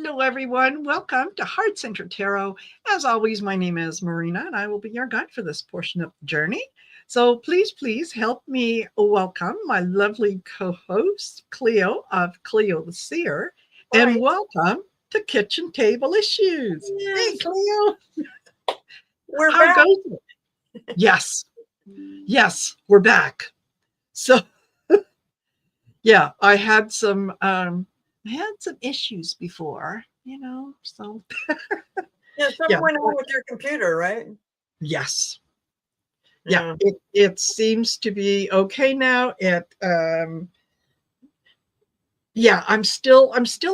Hello, everyone. Welcome to Heart Center Tarot. As always, my name is Marina, and I will be your guide for this portion of the journey. So please help me welcome my lovely co-host, Cleo of Cleo the Seer, and Right. welcome to Kitchen Table Issues. Hey, Yes, Cleo, we're how back. goes it? Yes, we're back. So yeah, I had some issues before, so Yeah, something yeah, went on with your computer, right? yes. Yeah, Yeah. it seems to be okay now. Yeah, I'm still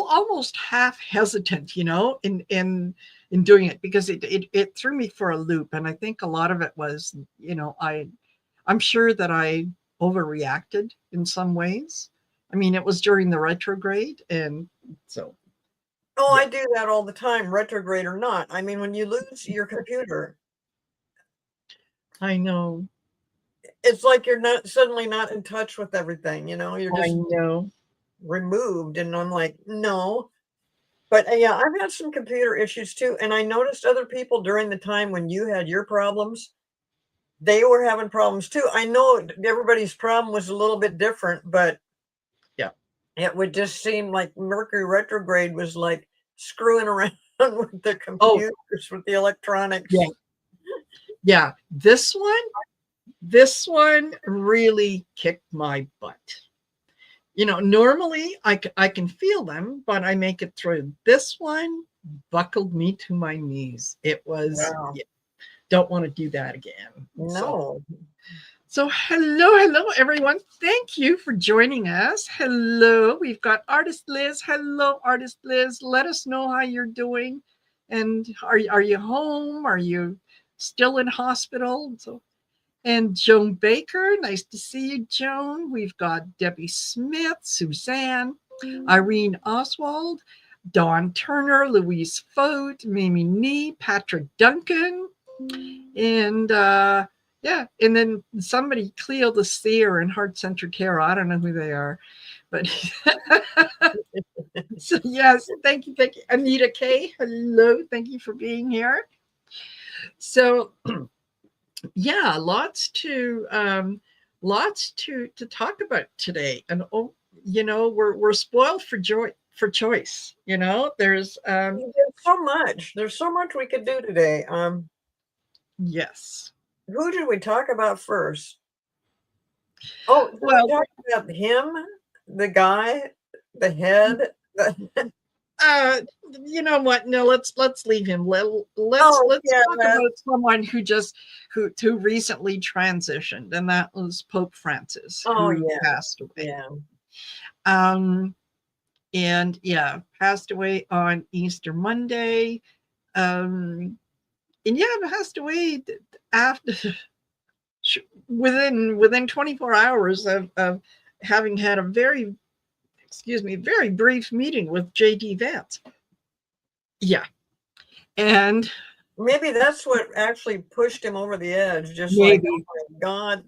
almost half hesitant, in doing it because it threw me for a loop, and I think a lot of it was, I'm sure that I overreacted in some ways. I mean, it was during the retrograde, and so Oh, yeah, I do that all the time, retrograde or not. I mean, when you lose your computer, I know, it's like you're not suddenly not in touch with everything, you're I just know. removed. And I'm like, no. But yeah, I've had some computer issues too. And I noticed other people during the time when you had your problems, they were having problems too. I know everybody's problem was a little bit different, but Yeah, it would just seem like Mercury retrograde was like screwing around with the oh computers, with the yeah, electronics. yeah. This one really kicked my butt. Normally I can feel them, but I make it through. This one buckled me to my knees. It was, Wow. yeah, don't want to do that again. No. So hello, everyone. Thank you for joining us. Hello, we've got Artist Liz. Hello, Artist Liz. Let us know how you're doing. And are you home? Are you still in hospital? And Joan Baker, nice to see you, Joan. We've got Debbie Smith, Suzanne, Irene Oswald, Dawn Turner, Louise Fote, Mamie Nee, Patrick Duncan, and yeah, and then somebody, Cleo the Seer and Heart Center Tarot. I don't know who they are, but so yes, thank you, Anita K. Hello, thank you for being here. So yeah, lots to talk about today, and we're spoiled for choice. There's so much we could do today. Yes. Who did we talk about first? Oh, did we Well, talk about him, the guy, the head? uh you know what, no, let's leave him. Oh, Let's yeah, talk about someone who recently transitioned, and that was Pope Francis, oh, who yeah, passed away. yeah. um and yeah, passed away on Easter Monday. And yeah, passed away after within 24 hours of having had a very brief meeting with JD Vance. Yeah. And Maybe that's what actually pushed him over the edge. Just like, oh maybe my God.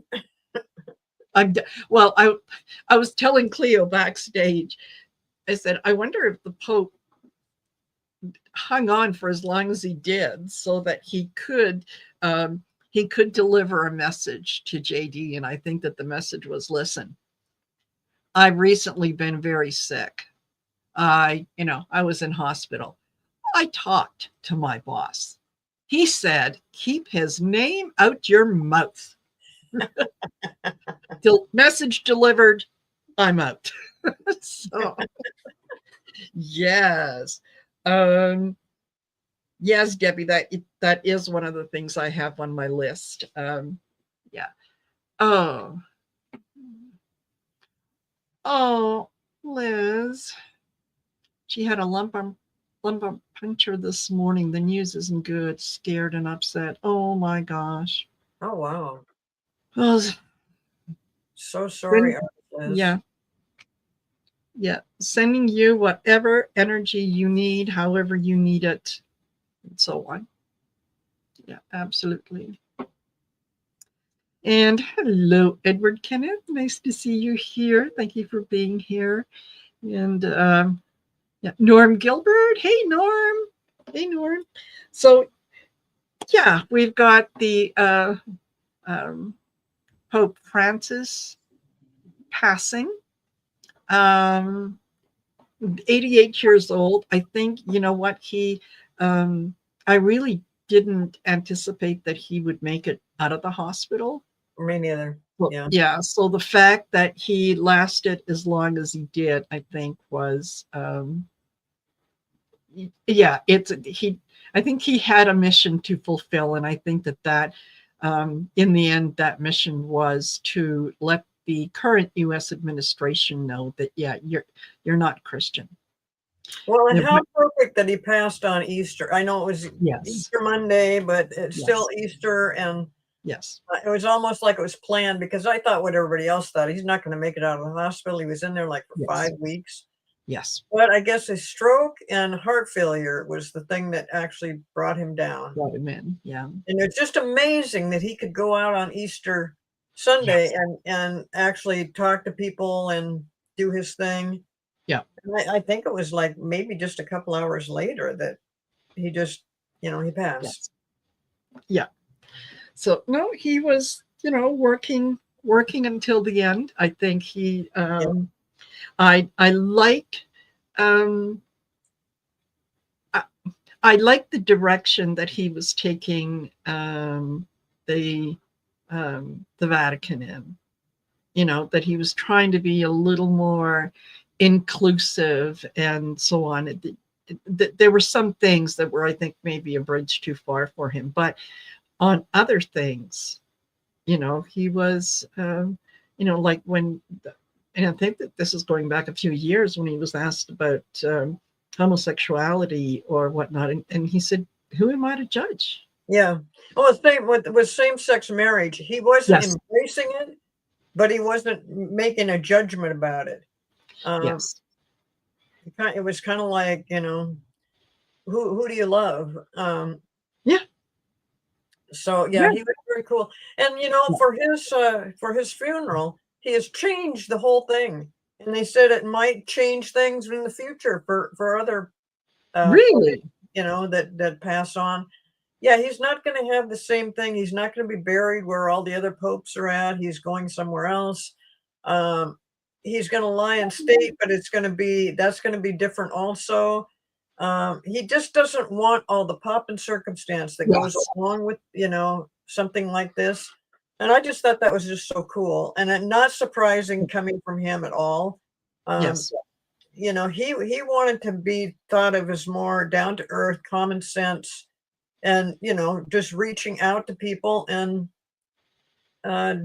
I'm well, I was telling Cleo backstage, I said, I wonder if the Pope hung on for as long as he did so that he could deliver a message to JD. And I think that the message was, listen, I've recently been very sick. I was in hospital. I talked to my boss. He said, keep his name out your mouth. Message delivered. I'm out. So, yes. Um, yes, Debbie, that is one of the things I have on my list. Yeah. Oh, oh, Liz. She had a lumbar puncture this morning. The news isn't good. Scared and upset. Oh my gosh. Oh, wow. Oh, So sorry, when, Liz. yeah, yeah. Sending you whatever energy you need, however you need it, and so on. Yeah, absolutely. And hello, Edward Kenneth. Nice to see you here. Thank you for being here. And Yeah. Norm Gilbert. Hey, Norm. Hey, Norm. So, yeah, we've got the um, Pope Francis passing. Um, 88 years old. I think, you know what, um, I really didn't anticipate that he would make it out of the hospital. Me neither. Well, Yeah. yeah. So the fact that he lasted as long as he did, I think, was, yeah, it's he. I think he had a mission to fulfill, and I think that in the end, that mission was to let the current U.S. administration know that, yeah, you're not Christian. Well, and Yeah, how but perfect that he passed on Easter. I know it was yes, Easter Monday, but it's still yes, Easter, and yes, it was almost like it was planned because I thought what everybody else thought. He's not going to make it out of the hospital. He was in there like for yes, 5 weeks. yes. But I guess his stroke and heart failure was the thing that actually brought him down. Brought him in. Yeah. And it's just amazing that he could go out on Easter Sunday Yes. and actually talk to people and do his thing. Yeah. And I think it was like maybe just a couple hours later that he just, he passed. Yes. Yeah. So no, he was, working until the end. I think Yeah, I liked um I, I liked the direction that he was taking the the Vatican in. That he was trying to be a little more inclusive and so on. There were some things that were, I think, maybe a bridge too far for him, but on other things, he was, like and I think that this is going back a few years when he was asked about homosexuality or whatnot, and he said, "Who am I to judge?" yeah. Well, the same with same-sex marriage. He wasn't Yes, embracing it, but he wasn't making a judgment about it. Um, yes, it was kind of like, who do you love? yeah, So yeah, yeah, he was very cool. And yeah, for his funeral, he has changed the whole thing. And they said it might change things in the future for other really, that pass on. Yeah, he's not going to have the same thing. He's not going to be buried where all the other popes are at. He's going somewhere else. Um, he's going to lie in state, but that's going to be different also. He just doesn't want all the pomp and circumstance that goes yes, along with, something like this. And I just thought that was just so cool and not surprising coming from him at all. Um, yes, he wanted to be thought of as more down to earth, common sense, and just reaching out to people and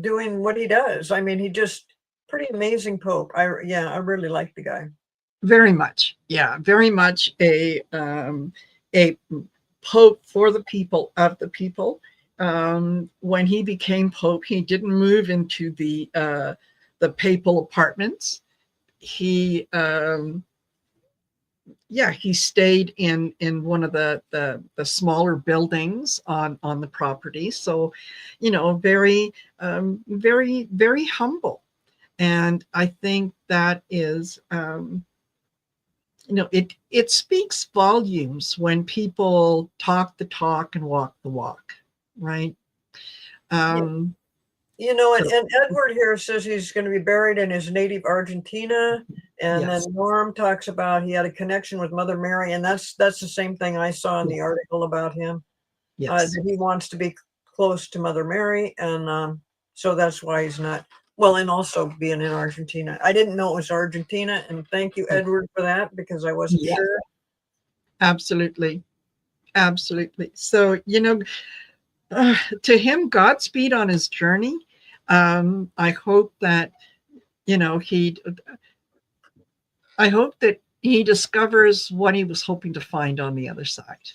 doing what he does. I mean, he just pretty amazing pope. I really like the guy. very much, yeah, very much a pope for the people, of the people. When he became pope, he didn't move into the papal apartments. He Yeah, he stayed in one of the smaller buildings on the property. So, very very humble. And I think that is, it speaks volumes when people talk the talk and walk the walk, right? Yeah. um And, so and Edward here says he's going to be buried in his native Argentina. And then yes, Norm talks about he had a connection with Mother Mary, and that's the same thing I saw in the yes, article about him. yes, That he wants to be close to Mother Mary, and so that's why he's not. Well, and also being in Argentina, I didn't know it was Argentina, and thank you, Edward, for that because I wasn't yes, sure. absolutely, absolutely. So, uh, to him, Godspeed on his journey. I hope that, you know he I hope that he discovers what he was hoping to find on the other side.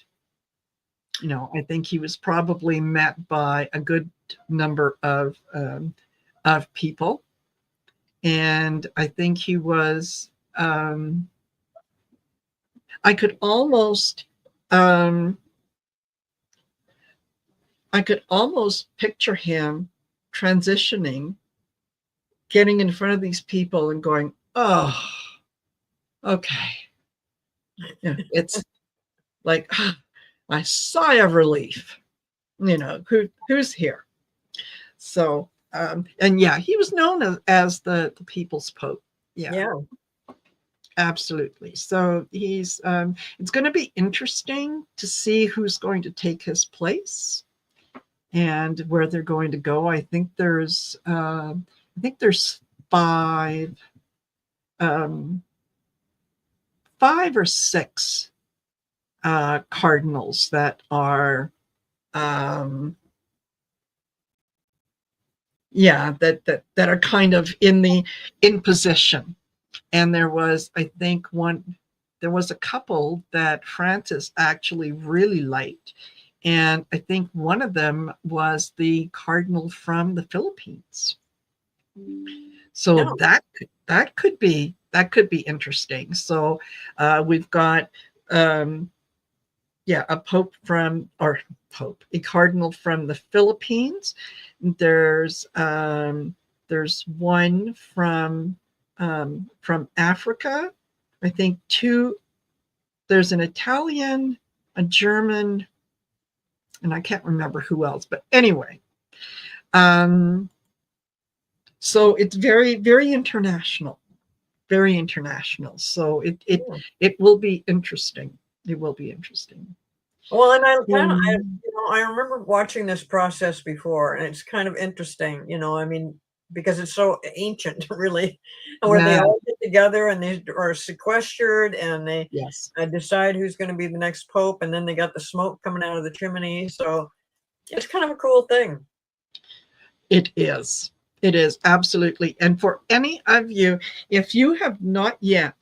I think he was probably met by a good number of people, and I think he was. I could almost, um, picture him transitioning, getting in front of these people, and going, "Oh, okay, It's like a sigh of relief. Who's here? So, and yeah, he was known as the people's pope. Yeah, Yeah. absolutely. So it's going to be interesting to see who's going to take his place and where they're going to go. I think there's five, um, 5 or 6 cardinals that are, um, yeah, that are kind of in position. And there was a couple that Francis actually really liked. And I think one of them was the cardinal from the Philippines. So No. that could be interesting. So we've got, um, yeah, a cardinal from the Philippines. There's one from Africa. I think two. There's an Italian, a German, and I can't remember who else. But anyway, um, so it's very very international, very international. So Yeah. it will be interesting. It will be interesting. Well, and I kind of, Um, I remember watching this process before, and it's kind of interesting, I mean, because it's so ancient, really, where they yeah. all get together and they are sequestered and they Yes. decide who's going to be the next pope, and then they got the smoke coming out of the chimney. So it's kind of a cool thing. It is. It is absolutely. And for any of you, if you have not yet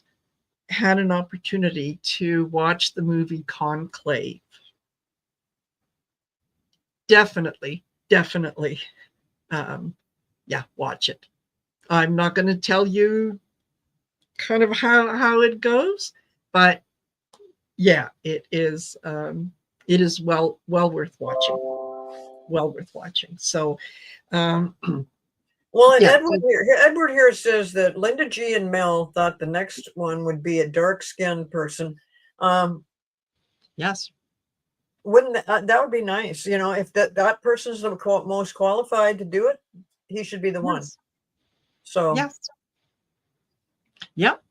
had an opportunity to watch the movie Conclave, definitely, definitely, um, yeah, watch it. I'm not going to tell you kind of how it goes, but yeah, it is well worth watching. Well worth watching. So um, Well, and yeah, Edward here says that Linda G and Mel thought the next one would be a dark-skinned person. Um, yes, wouldn't that would be nice? If that person's the most qualified to do it, he should be the one. yes, So yes, yep.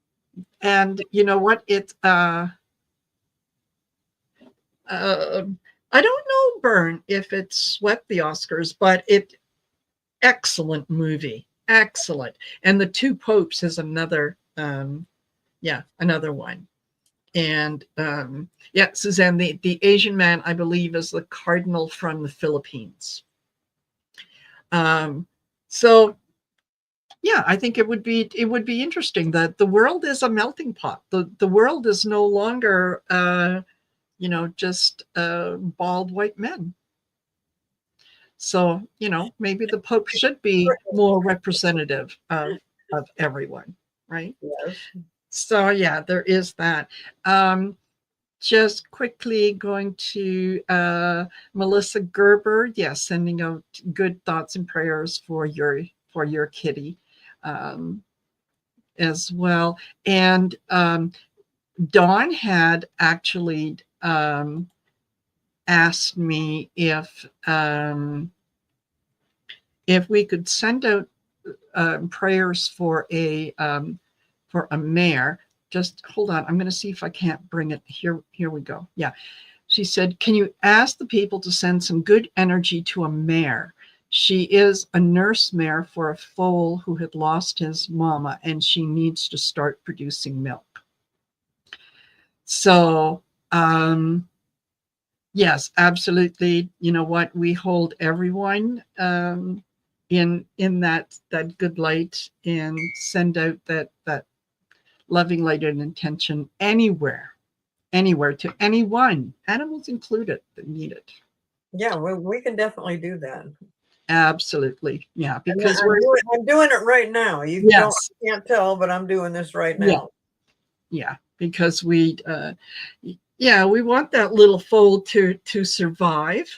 And you know what? Uh, I don't know, Bern, if it swept the Oscars, but excellent movie, excellent. And the Two Popes is another, yeah, another one. And yeah, Suzanne, the Asian man, I believe, is the cardinal from the Philippines. Um, so yeah, I think it would be interesting that the world is a melting pot. The world is no longer just bald white men. So maybe the Pope should be more representative of everyone, right? yes. So yeah, there is that. Um, just quickly going to Melissa Gerber. Yes, sending out good thoughts and prayers for your kitty as well. And Dawn had actually asked me if we could send out prayers for a mare. Just hold on. I'm going to see if I can't bring it here. Here we go. Yeah. She said, "Can you ask the people to send some good energy to a mare? She is a nurse mare for a foal who had lost his mama, and she needs to start producing milk." So, yes, absolutely. You know what? We hold everyone in that good light and send out that loving light and intention anywhere to anyone, animals included, that need it. Yeah, we can definitely do that. Absolutely, yeah. And Because we're I'm doing it right now. You yes, can't tell, but I'm doing this right yeah, now. yeah. Because yeah, we want that little foal to survive,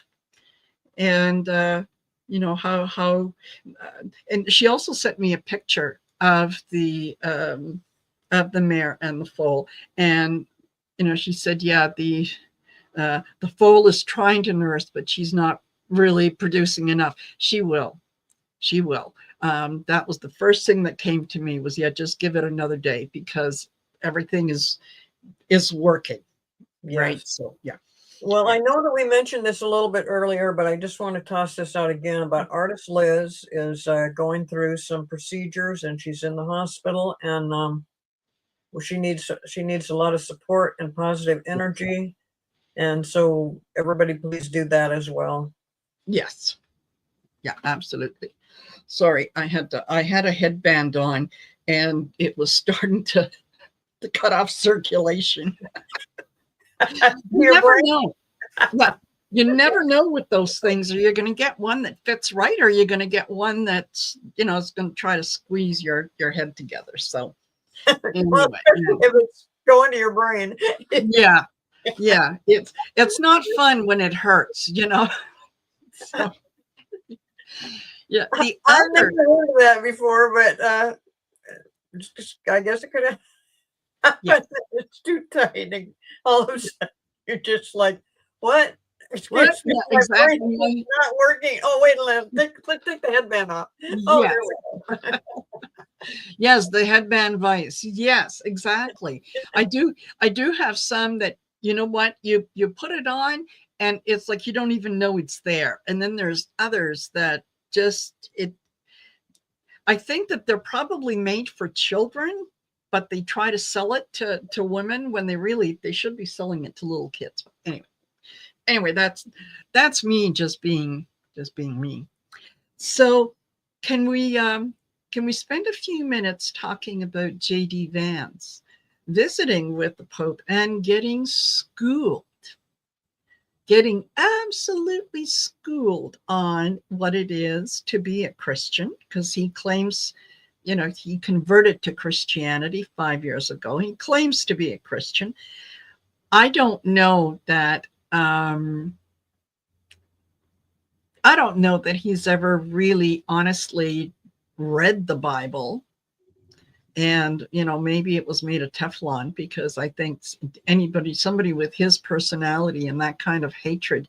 and how and she also sent me a picture of the mare and the foal, and she said, yeah, the foal is trying to nurse, but she's not really producing enough. She will. She will. That was the first thing that came to me was, yeah, just give it another day because everything is working. Right. Yes. So yeah. Well, Yeah. I know that we mentioned this a little bit earlier, but I just want to toss this out again about artist Liz is going through some procedures and she's in the hospital and well, she needs a lot of support and positive energy. And so everybody please do that as well. Yes. Yeah, absolutely. Sorry, I had a headband on and it was starting to cut off circulation. You Your never brain. know. Yeah. You never know with those things. Are you going to get one that fits right, or are you going to get one that's, is going to try to squeeze your head together? So Well, anyway, if it's going to your brain. yeah, yeah. It's not fun when it hurts. So yeah. The I've never other, heard of that before, but I guess it could have yeah. happened. It's too tight. And all of a sudden, you're just like, what? What? Excuse me, Yeah, my brain is exactly. not working. Oh, wait a minute. Take the headband off. Oh, there Yes. we go. Yes, the headband vice. Yes, exactly. I do have some that, you know what, you put it on and it's like you don't even know it's there. And then there's others that just it I think that they're probably made for children, but they try to sell it to women when they should be selling it to little kids. Anyway, that's me just being me. So, can we spend a few minutes talking about JD Vance visiting with the Pope and getting absolutely schooled on what it is to be a Christian because he claims, he converted to Christianity 5 years ago. He claims to be a Christian. I don't know that I don't know that he's ever really honestly read the Bible. And, maybe it was made of Teflon because I think somebody with his personality and that kind of hatred,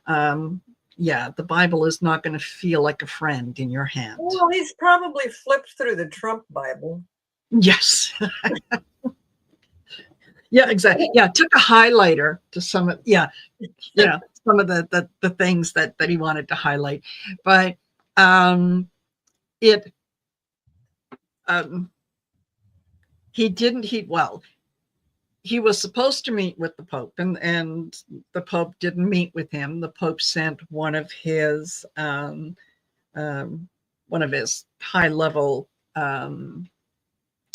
yeah, the Bible is not going to feel like a friend in your hand. Well, he's probably flipped through the Trump Bible. Yes. Yeah, exactly. Yeah, took a highlighter to yeah, some of the things that he wanted to highlight. But it um, he didn't he well he was supposed to meet with the Pope, and the Pope didn't meet with him. The Pope sent um, one of his high level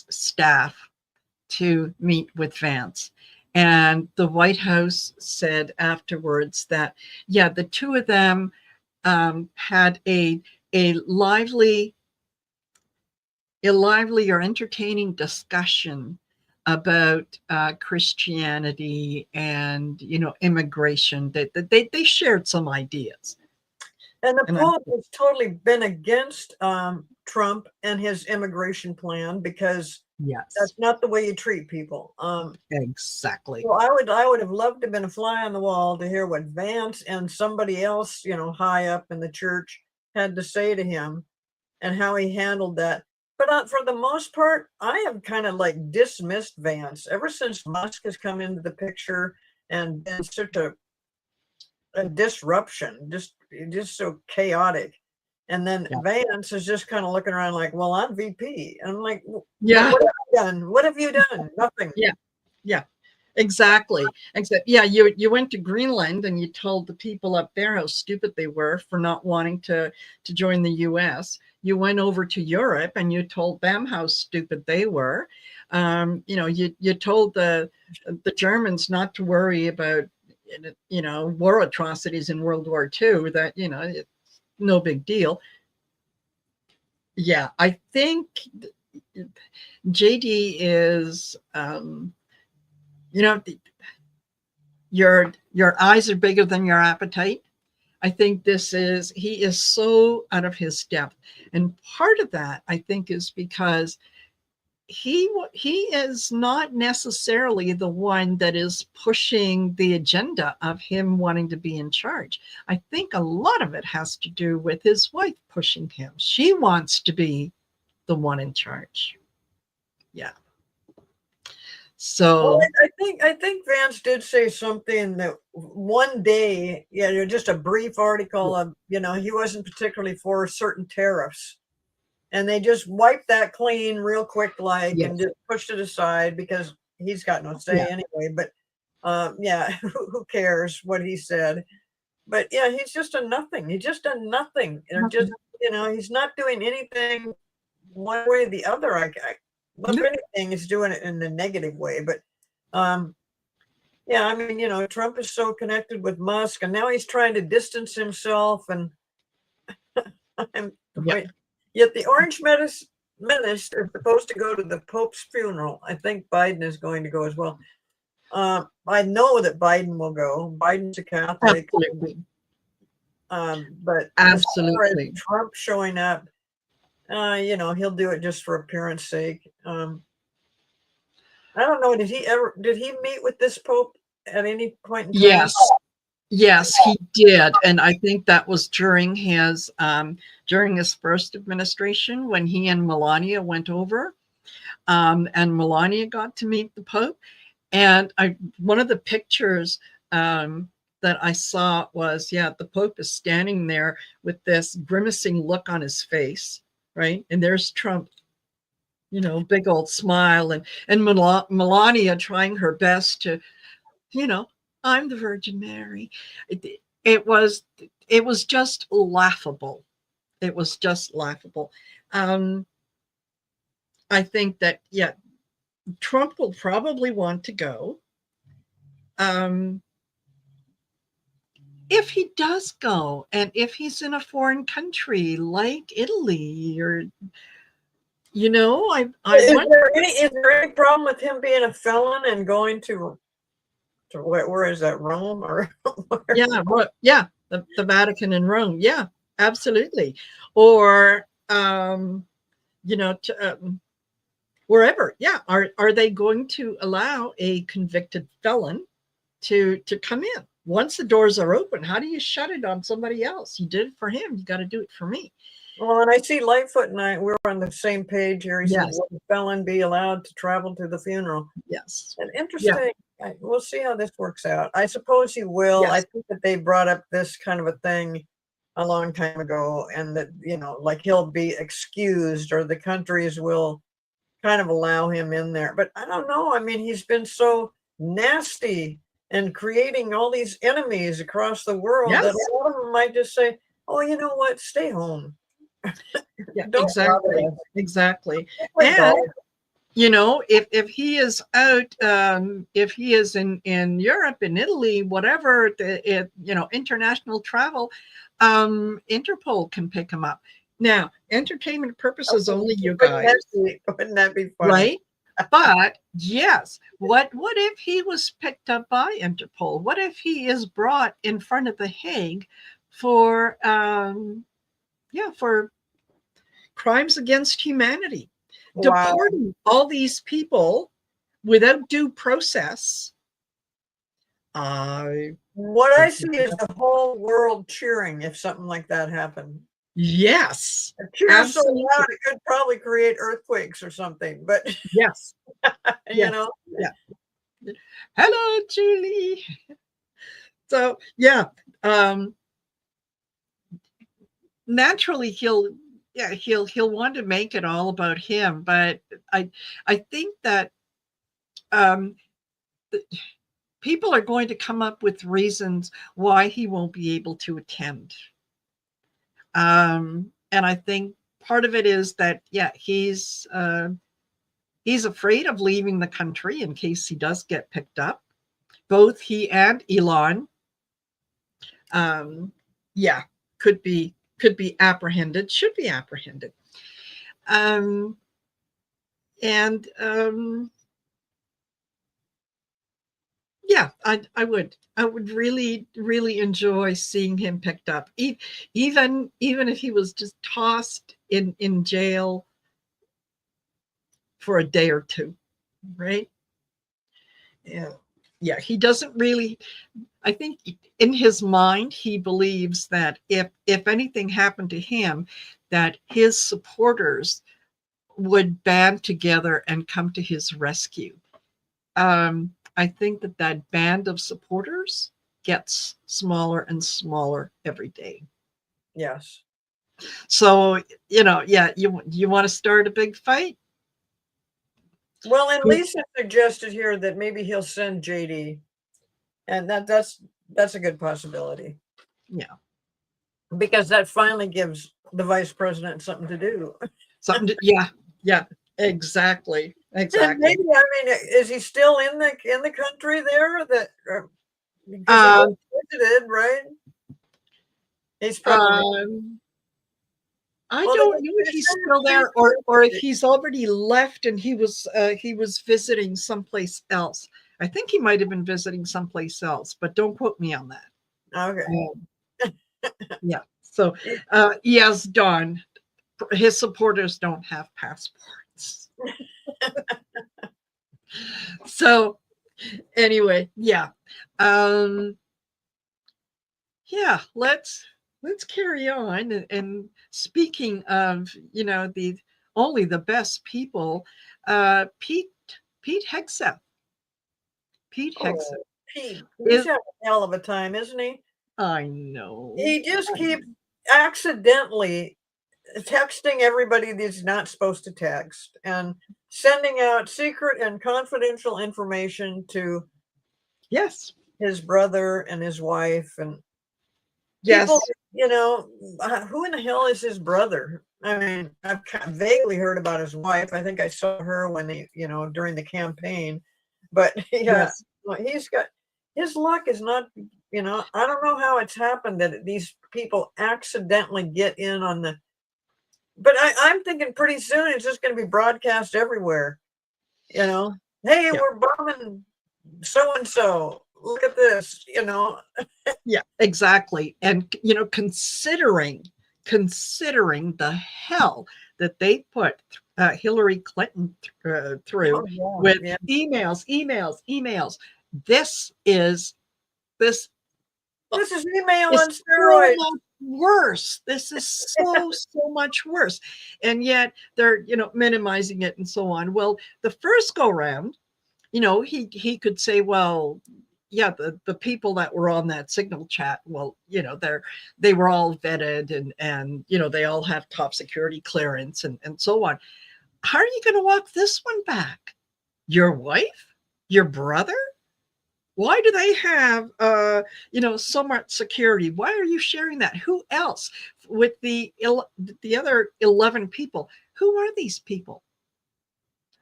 staff to meet with Vance. And the White House said afterwards that, yeah, the two of them had a lively or entertaining discussion about Christianity and immigration. They shared some ideas, And the and Pope has totally been against Trump and his immigration plan because yes, that's not the way you treat people. exactly. So I would have loved to have been a fly on the wall to hear what Vance and somebody else, high up in the church had to say to him and how he handled that. But for the most part, I have kind of like dismissed Vance ever since Musk has come into the picture and been such a disruption, just so chaotic. And then Yeah, Vance is just kind of looking around like, well, I'm VP. And I'm like, yeah, what have you done? What have you done? Nothing. yeah, yeah. Exactly. Except, yeah, you went to Greenland and you told the people up there how stupid they were for not wanting to join the U.S. You went over to Europe and you told them how stupid they were. You told the Germans not to worry about war atrocities in World War II. That it's no big deal. Yeah, I think JD is you know your eyes are bigger than your appetite. I think he is so out of his depth. And part of that I think is because he is not necessarily the one that is pushing the agenda of him wanting to be in charge. I think a lot of it has to do with his wife pushing him. She wants to be the one in charge. Yeah. Well, So I think Vance did say something that one day, just a brief article of, he wasn't particularly for certain tariffs, and they just wiped that clean real quick, like, and yes, just pushed it aside because he's got no yeah, say anyway. But yeah, who cares what he said? But yeah, he's just a nothing. He's just a nothing, or just, nothing. he's not doing anything one way or the other. Well, if No, anything, he's doing it in a negative way. But um, yeah, I mean, Trump is so connected with Musk, and now he's trying to distance himself. And I'm, yeah, yet the Orange Minister is supposed to go to the Pope's funeral. I think Biden is going to go as well. I know that Biden will go. Biden's a Catholic, absolutely, but as far as absolutely. Trump showing up, he'll do it just for appearance sake. I don't know. Did he meet with this Pope at any point in time? Yes, yes, he did, and I think that was during his first administration when he and Melania went over, and Melania got to meet the Pope. And one of the pictures that I saw was, yeah, the Pope is standing there with this grimacing look on his face, right? And there's Trump, big old smile, and Melania trying her best to, you know, I'm the Virgin Mary. It was it was just laughable. It was just laughable. Um, I think that, yeah, Trump will probably want to go. Um, if he does go, and if he's in a foreign country like Italy, or I wonder. Is there any problem with him being a felon and going to where is that, Rome, or where? Yeah, yeah, the Vatican in Rome, yeah, absolutely. Or to, wherever. Yeah, are they going to allow a convicted felon to come in? Once the doors are open, how do you shut it on somebody else? You did it for him, you got to do it for me. Well, and I see Lightfoot and we're on the same page here. He says, Yes, "Will the felon be allowed to travel to the funeral?" yes, And yeah, interesting. We'll see how this works out. I suppose he will. I yes, think that they brought up this kind of a thing a long time ago, and that, like, he'll be excused, or the countries will kind of allow him in there. But I don't know. I mean, he's been so nasty and creating all these enemies across the world that yes, a lot of them might just say, "Oh, you know what? Stay home. yeah, Don't bother exactly, us. exactly. Play And golf." if he is out, if he is in Europe, in Italy, whatever, international travel, Interpol can pick him up. Now, entertainment purposes only, you guys, Wouldn't that be funny? right? But yes, what if he was picked up by Interpol? What if he is brought in front of the Hague for for crimes against humanity, Wow. deporting all these people without due process? I What I see is the whole world cheering if something like that happened. Yes, It cheers so loud absolutely. it could probably create earthquakes or something. But Yes, you yes, know, yeah. Hello, Julie. So yeah, um, naturally he'll want to make it all about him, but I think that um, people are going to come up with reasons why he won't be able to attend. And I think part of it is that, yeah, he's afraid of leaving the country in case he does get picked up. Both he and Elon, um, yeah, could be apprehended, should be apprehended. Um, and yeah, I would really enjoy seeing him picked up, even if he was just tossed in jail for a day or two, right? Yeah. Yeah, he doesn't really, I think in his mind he believes that if anything happened to him, that his supporters would band together and come to his rescue. I think that that band of supporters gets smaller and smaller every day. Yes. So, yeah, you want to start a big fight? Well, and Lisa suggested here that maybe he'll send JD, and that's a good possibility Yeah, because that finally gives the vice president something to do. something. Yeah, yeah, exactly, And exactly. maybe, I mean, is he still in the country there? That because he Um, just visited, right? He's probably um, I well. don't know if They he's sent still him there or if he's already left and he was visiting someplace else. I think he might have been visiting someplace else, but don't quote me on that. okay. Um, yeah. So, yes, Don, his supporters don't have passports. So, anyway, yeah. Um, yeah, let's carry on. And speaking of, the only the best people, Pete Hegseth. Pete Hegseth Oh, he's is, having a hell of a time, isn't he? I know. He just keeps accidentally texting everybody that he's not supposed to text and sending out secret and confidential information to Yes. his brother and his wife and people, Yes. who in the hell is his brother? I mean, I've vaguely heard about his wife. I think I saw her when during the campaign, but yeah, Yes. well, he's got his luck is not, I don't know how it's happened that these people accidentally get in on but I'm thinking pretty soon it's just going to be broadcast everywhere, you know, hey, Yeah. we're bombing so and so. Look at this, Yeah, exactly. And considering the hell that they put Hillary Clinton through Oh, with yeah, emails. This is this this is email is on so steroids. much worse. This is so much worse. And yet they're, minimizing it and so on. Well, the first go round, he could say, well, yeah, the people that were on that signal chat, well, they were all vetted and they all have top security clearance and so on. How are you going to walk this one back? Your wife? Your brother? Why do they have so much security? Why are you sharing that? Who else with the other 11 people? Who are these people?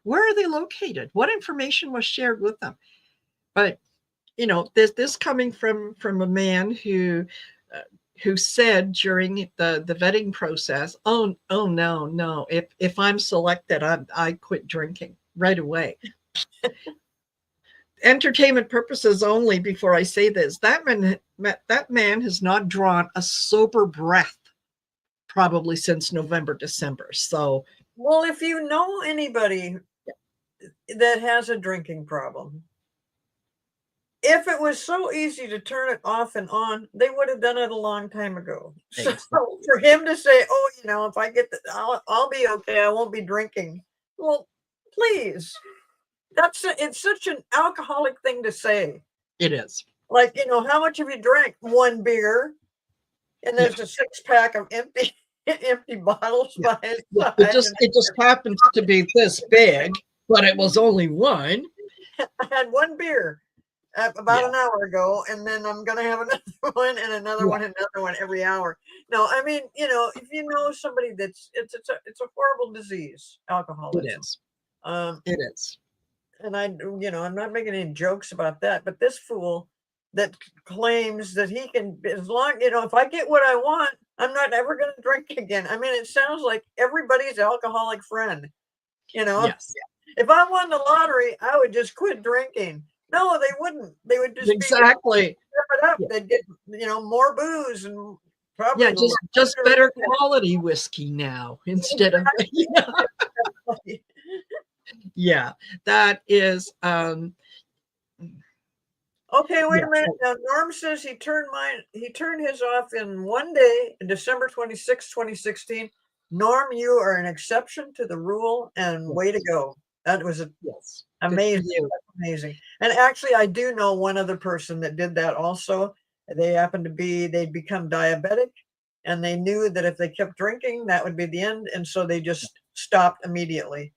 Where are they located? What information was shared with them? But this coming from a man uh, who said during the vetting process, oh no, if I'm selected, I quit drinking right away. Entertainment purposes only. Before I say this, that man has not drawn a sober breath probably since November, December. So Well, if you know anybody that has a drinking problem, if it was so easy to turn it off and on, they would have done it a long time ago. So exactly. for him to say, "Oh, if I get I'll be okay. I won't be drinking." Well, please, it's such an alcoholic thing to say. It is. Like, how much have you drank? One beer, and Yeah. there's a six pack of empty empty bottles Yeah. by his Yeah. side. It just happens to be this big, but it was only one. I had one beer about Yeah. an hour ago, and then I'm gonna have another one and another Yeah. one, and another one every hour. No, I mean, if you know somebody it's a horrible disease, It alcoholism. is. Um, It is. and I'm not making any jokes about that, but this fool that claims that he can, as long, if I get what I want, I'm not ever going to drink again. I mean, it sounds like everybody's alcoholic friend. You know, Yes. if I won the lottery, I would just quit drinking. No, they wouldn't. They would just be Exactly. step it up. Yeah. They'd get more booze and Yeah, probably just better quality whiskey now instead of Yeah, that is Okay, wait yeah. a minute. Now Norm says he turned his off in one day, December 26, 2016. Norm, you are an exception to the rule and way to Yes, go. That was yes. Good for amazing. you. That's amazing. And actually I do know one other person that did that also. They'd become diabetic and they knew that if they kept drinking, that would be the end. And so they just stopped immediately.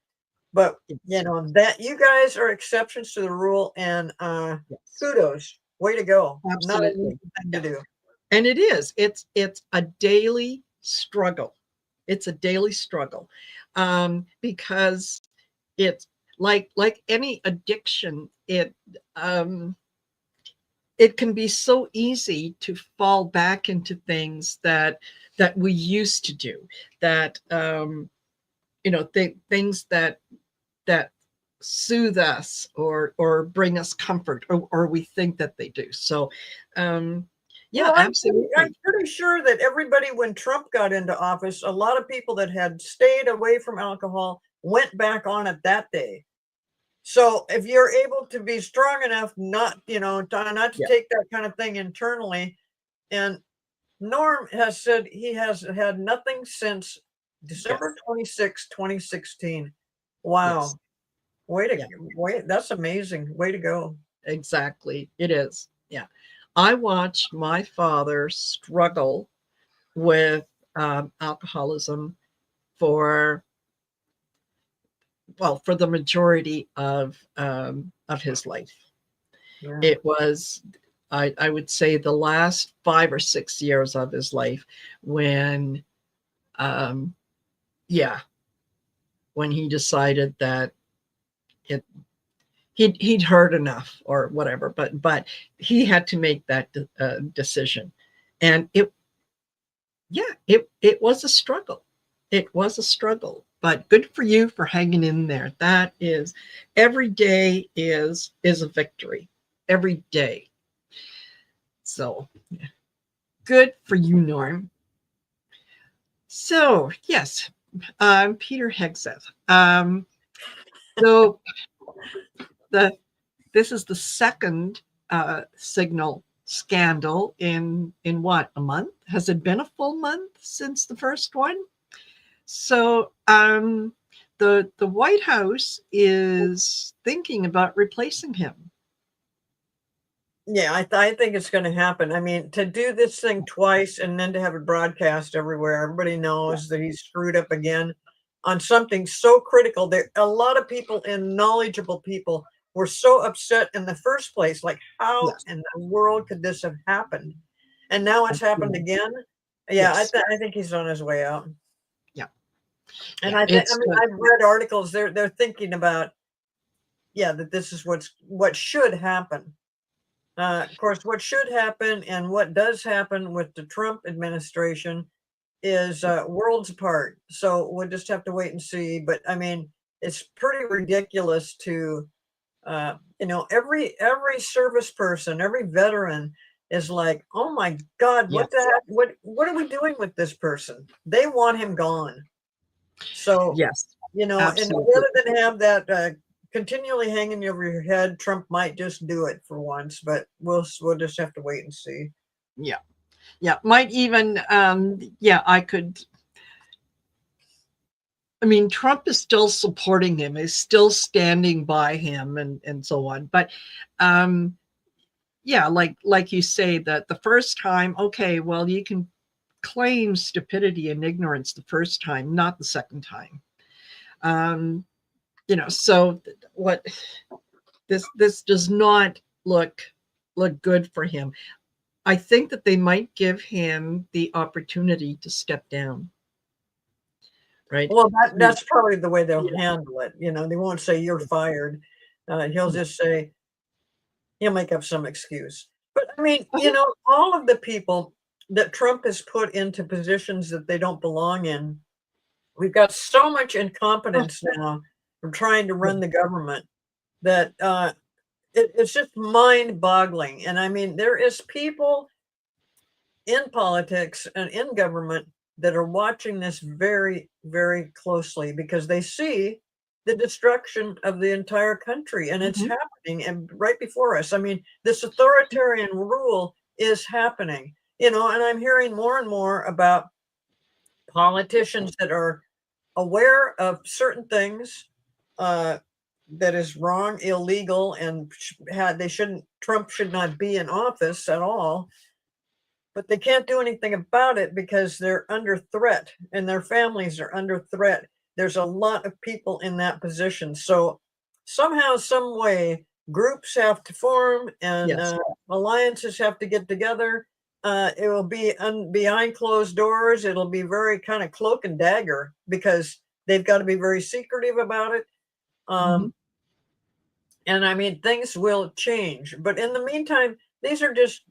But Yes, that you guys are exceptions to the rule and yes. kudos. Way to go. Not an Absolutely. easy thing to Yeah. do. And it is. It's a daily struggle. It's a daily struggle. Because it's like any addiction, um it can be so easy to fall back into things that we used to do, that things that soothe us or bring us comfort, or we think that they do. So um yeah, Well, I'm absolutely. pretty sure that everybody, when Trump got into office, a lot of people that had stayed away from alcohol went back on it that day. So if you're able to be strong enough not, not to Yeah. take that kind of thing internally, and Norm has said he has had nothing since Yes. December 26, 2016. Yes. Wow. Yeah. That's amazing. Way to go. Exactly. It is. Yeah. I watched my father struggle with alcoholism for, well, for the majority of his life. Yeah. It was, I would say, the last 5 or 6 years of his life when, um, yeah, when he decided that it he'd heard enough or whatever, but he had to make that decision, and it was a struggle. It was a struggle, but good for you for hanging in there. That is, every day is a victory, every day. So good for you, Norm. So yes, Peter Hegseth. So the this is the second signal scandal in what, a month? Has it been a full month since the first one? So the White House is thinking about replacing him. Yeah, I think it's going to happen. I mean, to do this thing twice and then to have it broadcast everywhere, everybody Yeah. knows that he's screwed up again on something so critical. There, a lot of people and knowledgeable people were so upset in the first place. Like, how Yes. in the world could this have happened? And now it's happened Absolutely. again. Yeah, Yes. I think he's on his way out. Yeah. And Yeah. I It's mean, I've read articles. They're thinking about, yeah, that this is what should happen. Of course, what should happen and what does happen with the Trump administration is worlds apart. So we'll just have to wait and see. But I mean, it's pretty ridiculous to, every service person, every veteran is like, oh my God, what the yes. heck? What are we doing with this person? They want him gone. So Yes. and Absolutely. rather than have that continually hanging over your head, Trump might just do it for once, but we'll just have to wait and see. Yeah. Yeah. Might even yeah, I mean, Trump is still supporting him, is still standing by him, and so on. But um, yeah, like you say, that the first time, okay, well, you can claim stupidity and ignorance the first time, not the second time. Um, so what, this does not look good for him. I think that they might give him the opportunity to step down, right? Well, that's probably the way they'll Yeah. handle it. They won't say you're fired. He'll just say he'll make up some excuse. But I mean, all of the people that Trump has put into positions that they don't belong in, we've got so much incompetence now from trying to run the government that it's just mind-boggling. And I mean, there is people in politics and in government that are watching this very, very closely because they see the destruction of the entire country, and it's Mhm. happening and right before us. I mean, this authoritarian rule is happening, and I'm hearing more and more about politicians that are aware of certain things uh, that is wrong, illegal, and they shouldn't. Trump should not be in office at all, but they can't do anything about it because they're under threat and their families are under threat. There's a lot of people in that position. So somehow, some way, groups have to form and Yes. alliances have to get together. It will be behind closed doors. It'll be very kind of cloak and dagger because they've got to be very secretive about it. Mhm. Um, and I mean, things will change. But in the meantime, these are just,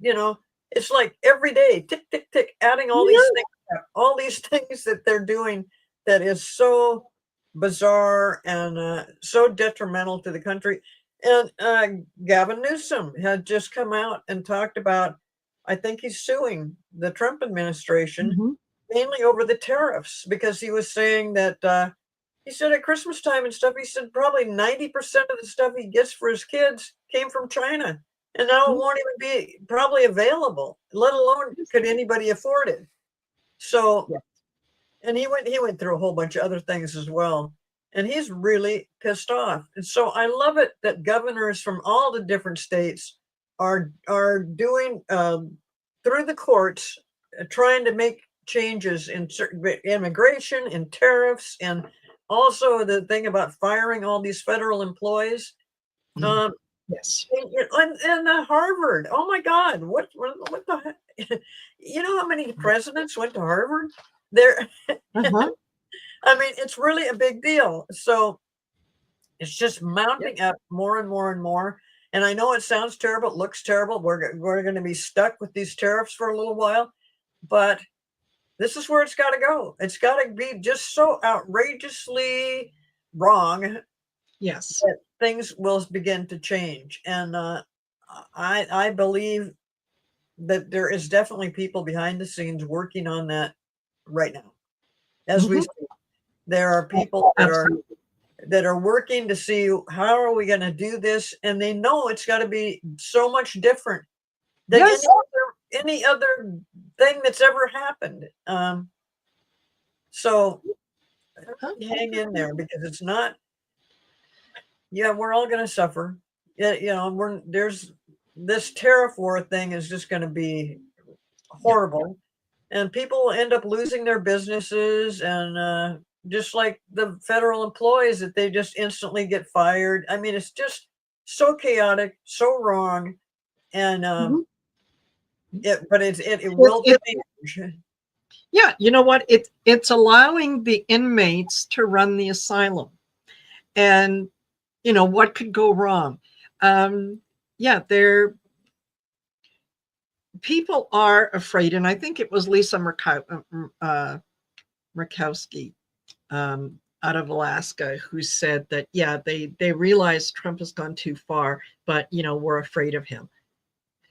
it's like every day, tick, tick, tick, adding all these Yeah. things, all these things that they're doing that is so bizarre and so detrimental to the country. And Gavin Newsom had just come out and talked about, I think he's suing the Trump administration Mhm. mainly over the tariffs because he was saying that he said at Christmas time and stuff, he said probably 90% of the stuff he gets for his kids came from China. And now it Mhm. won't even be probably available, let alone could anybody afford it. So, Yeah. and he went through a whole bunch of other things as well. And he's really pissed off. And so I love it that governors from all the different states are doing through the courts, trying to make changes in certain immigration and tariffs, and also the thing about firing all these federal employees. Mhm. Um, Yes. and Harvard. Oh my God, what the heck? You know how many presidents went to Harvard? There, Uh-huh. I mean, it's really a big deal. So it's just Yep. mounting up more and more and more. And I know it sounds terrible, it looks terrible. We're going to be stuck with these tariffs for a little while, but this is where it's got to go. It's got to be just so outrageously wrong Yes. that things will begin to change. And I believe that there is definitely people behind the scenes working on that right now. As we Mhm. speak, there are people Absolutely. that are working to see how are we going to do this, and they know it's got to be so much different than Yes. any other thing that's ever happened. So Huh? hang in there because it's not. Yeah, we're all going to suffer. Yeah, there's this tariff war thing is just going to be Yeah. horrible, and people will end up losing their businesses, and just like the federal employees that they just instantly get fired. I mean, it's just so chaotic, so wrong, and Mhm. it It, will it, change. yeah, you know what? It's allowing the inmates to run the asylum. And what could go wrong? Um, yeah, there people are afraid, and I think it was Lisa Murkowski out of Alaska who said that yeah, they realize Trump has gone too far, but we're afraid of him.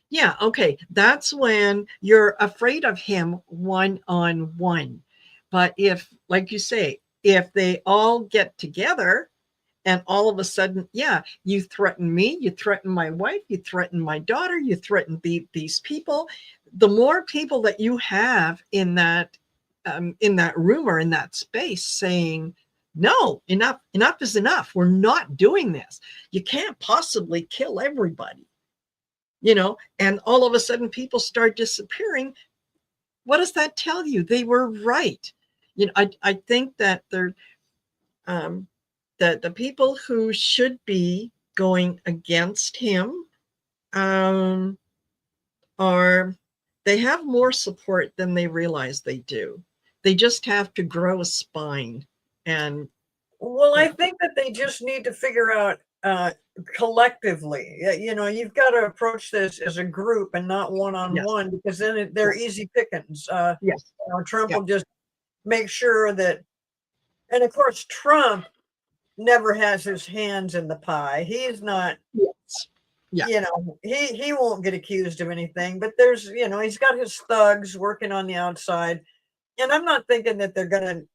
Yeah, okay, that's when you're afraid of him one on one. But if, like you say, if they all get together and all of a sudden, yeah, you threaten me, you threaten my wife, you threaten my daughter, you threaten these people. The more people that you have in that room or in that space saying, no, enough is enough. We're not doing this. You can't possibly kill everybody, and all of a sudden people start disappearing. What does that tell you? They were right. I think that they're um, the people who should be going against him um, are they have more support than they realize they do. They just have to grow a spine, and Well, you I know, think that they just need to figure out collectively. You've got to approach this as a group and not one on yes, one because then they're yes, easy pickings. yes, Trump yeah, will just make sure that, and of course, Trump never has his hands in the pie. He's not, yes, yeah, he won't get accused of anything. But there's, he's got his thugs working on the outside, and I'm not thinking that they're going to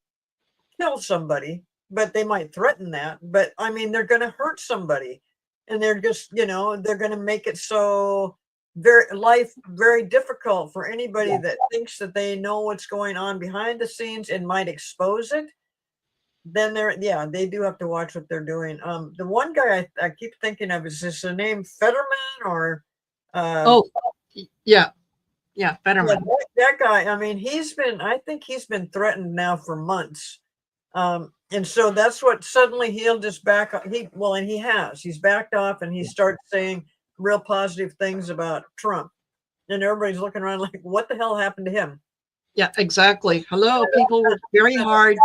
kill somebody, but they might threaten that. But I mean, they're going to hurt somebody, and they're just, they're going to make it so very difficult for anybody Yeah. that thinks that they know what's going on behind the scenes and might expose it. Then they do have to watch what they're doing. The one guy I keep thinking of, is this the name Fetterman or um Oh, yeah. Yeah. yeah, Fetterman. that guy. I mean, I think he's been threatened now for months. And so that's what suddenly he'll just back up. And he's backed off, and he starts saying real positive things about Trump. And everybody's looking around like, what the hell happened to him? Yeah, exactly. Hello, people worked very hard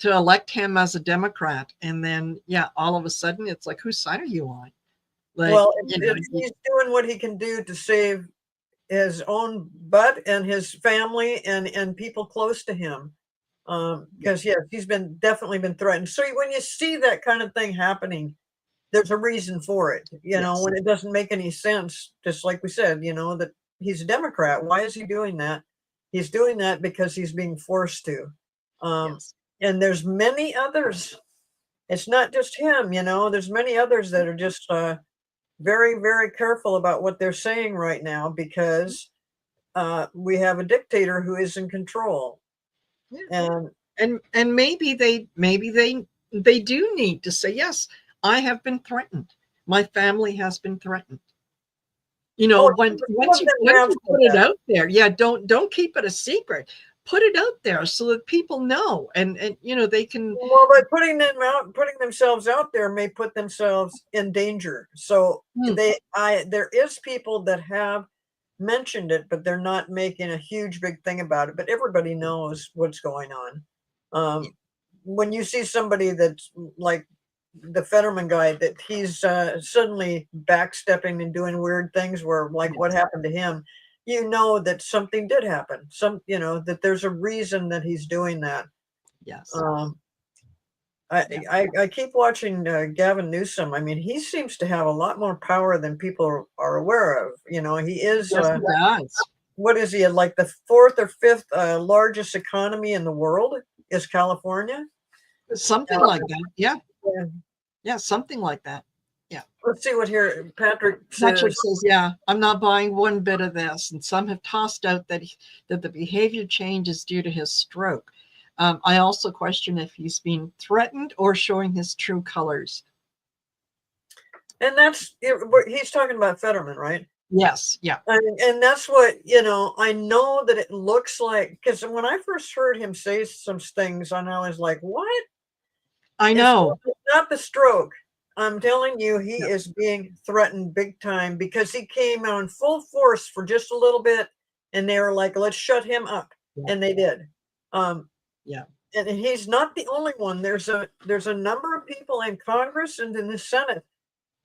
to elect him as a Democrat, and then yeah, all of a sudden it's like, whose side are you on? Like, Well, he's doing what he can do to save his own butt and his family and people close to him. Because yes, he's definitely been threatened. So when you see that kind of thing happening, there's a reason for it. yes, When it doesn't make any sense, just like we said, that he's a Democrat. Why is he doing that? He's doing that because he's being forced to. yes, And there's many others. It's not just him, there's many others that are just very, very careful about what they're saying right now, because we have a dictator who is in control. yeah. And And maybe they do need to say, yes, I have been threatened. My family has been threatened. oh, When some of them once have you said put it that. out there, yeah, don't keep it a secret. Put it out there so that people know, and they can. Well, but putting themselves out there may put themselves in danger. So Hmm, there is people that have mentioned it, but they're not making a huge big thing about it. But everybody knows what's going on. yeah, When you see somebody that's like the Fetterman guy, that he's suddenly backstepping and doing weird things, where like what yes, happened to him, that something did happen. That there's a reason that he's doing that. yes, Um, I, yeah, I keep watching Gavin Newsom. I mean, he seems to have a lot more power than people are aware of. He is, yes, it does. what is he, like the fourth or fifth largest economy in the world is California. Something Uh, like that. Yeah, yeah. yeah, something like that. Yeah. Let's see what here Patrick Patrick says. says, "Yeah, I'm not buying one bit of this." And some have tossed out that the behavior change is due to his stroke. I also question if he's being threatened or showing his true colors. And he's talking about Fetterman, right? Yes, yeah, And that's what, I know that it looks like, because when I first heard him say some things, and I was like, what? I It's know. not the stroke. I'm telling you, he Yeah, is being threatened big time, because he came on full force for just a little bit, and they were like, let's shut him up. yeah, And they did. Um, yeah. and he's not the only one. There's a number of people in Congress and in the Senate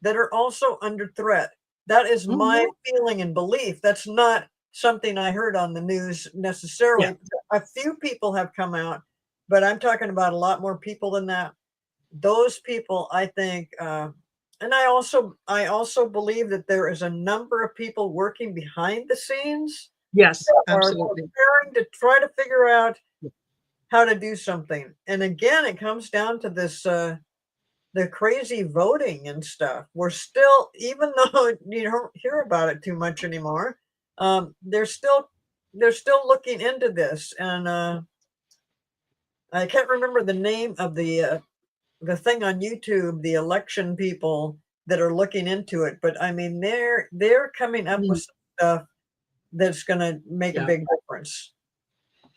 that are also under threat. That is my Mhm. feeling and belief. That's not something I heard on the news Yeah, necessarily. A few people have come out, but I'm talking about a lot more people than that. Those people, I think, and I also believe that there is a number of people working behind the scenes yes, that are absolutely. preparing to try to figure out how to do something. And again, it comes down to this the crazy voting and stuff. We're still, even though you don't hear about it too much anymore, they're still looking into this. And I can't remember the name of the thing on YouTube, the election people that are looking into it, but I mean, they're coming up with Mm, some stuff that's going to make a yeah, big difference.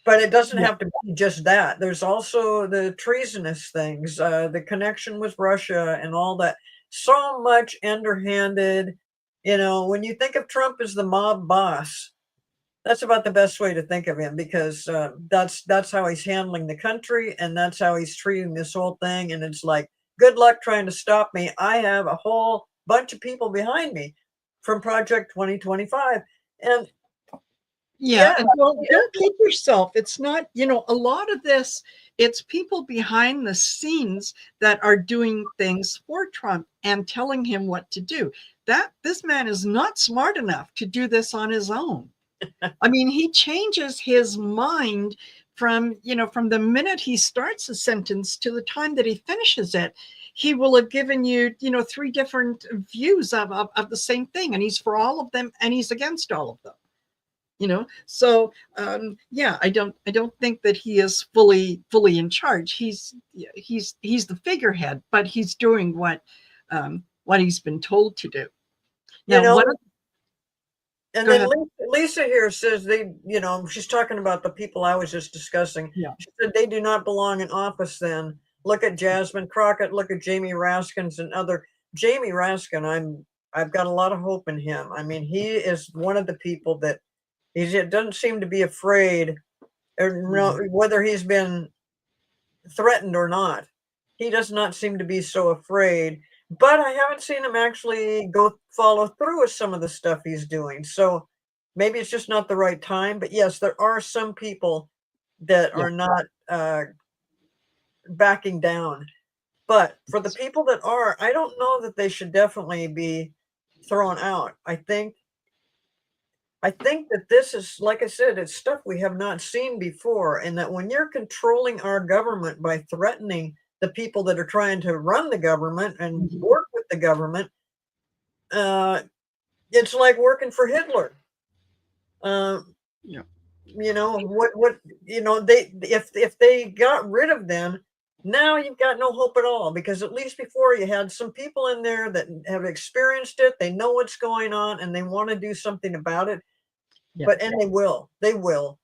But it doesn't yeah, have to be just that. There's also the treasonous things, the connection with Russia and all that. So much underhanded. When you think of Trump as the mob boss, that's about the best way to think of him, because that's how he's handling the country, and that's how he's treating this whole thing. And it's like, good luck trying to stop me. I have a whole bunch of people behind me from Project 2025. And yeah. yeah, And don't kid yourself. It's not, a lot of this, it's people behind the scenes that are doing things for Trump and telling him what to do. That this man is not smart enough to do this on his own. I mean, he changes his mind from the minute he starts a sentence to the time that he finishes it, he will have given you, three different views of the same thing, and he's for all of them and he's against all of them. So yeah, I don't think that he is fully in charge. He's the figurehead, but he's doing what he's been told to do. You Now, know, what? and Go then ahead. Lisa here says she's talking about the people I was just discussing. Yeah. She said they do not belong in office then. Look at Jasmine Crockett, look at Jamie Raskins and other. Jamie Raskin, I've got a lot of hope in him. I mean, he is one of the people that he doesn't seem to be afraid, or whether he's been threatened or not. He does not seem to be so afraid, but I haven't seen him actually go follow through with some of the stuff he's doing. So maybe it's just not the right time. But yes, there are some people that Yeah. are not backing down. But for the people that are, I don't know that they should definitely be thrown out. I think that this is, like I said, it's stuff we have not seen before. And that when you're controlling our government by threatening the people that are trying to run the government and Mhm. work with the government, uh, it's like working for Hitler. Uh, Yeah. they if they got rid of them, now you've got no hope at all, because at least before you had some people in there that have experienced it, they know what's going on, and they want to do something about it. Yeah. But and they will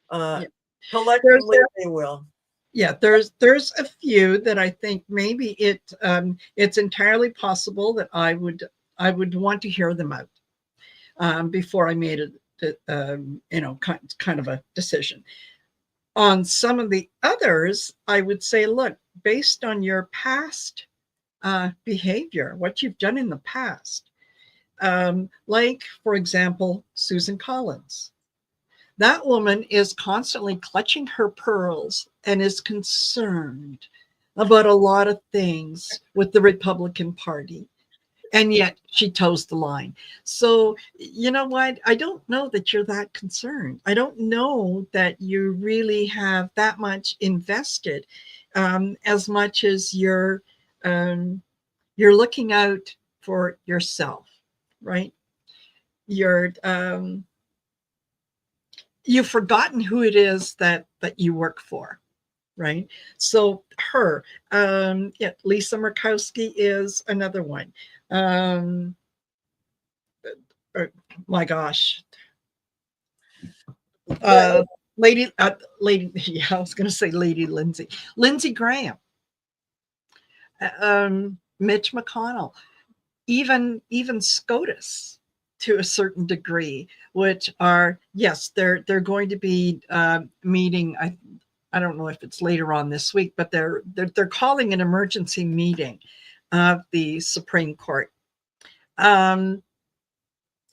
uh Yeah. There's collectively they will. Yeah, there's a few that I think maybe it's entirely possible that I would want to hear them out before I made kind of a decision. On some of the others, I would say, look, based on your past behavior, what you've done in the past, like for example, Susan Collins. That woman is constantly clutching her pearls and is concerned about a lot of things with the Republican Party. And yet she toes the line. So, you know what? I don't know that you're that concerned. I don't know that you really have that much invested, as much as you're looking out for yourself, right? You're you've forgotten who it is that you work for, right? So her, yeah, Lisa Murkowski is another one. um my gosh, Yeah, uh lady yeah, I was going to say Lady Lindsey Graham, Mitch McConnell, even SCOTUS to a certain degree, which are, yes, they're going to be meeting. I don't know if it's later on this week, but they're calling an emergency meeting of the Supreme Court. Um,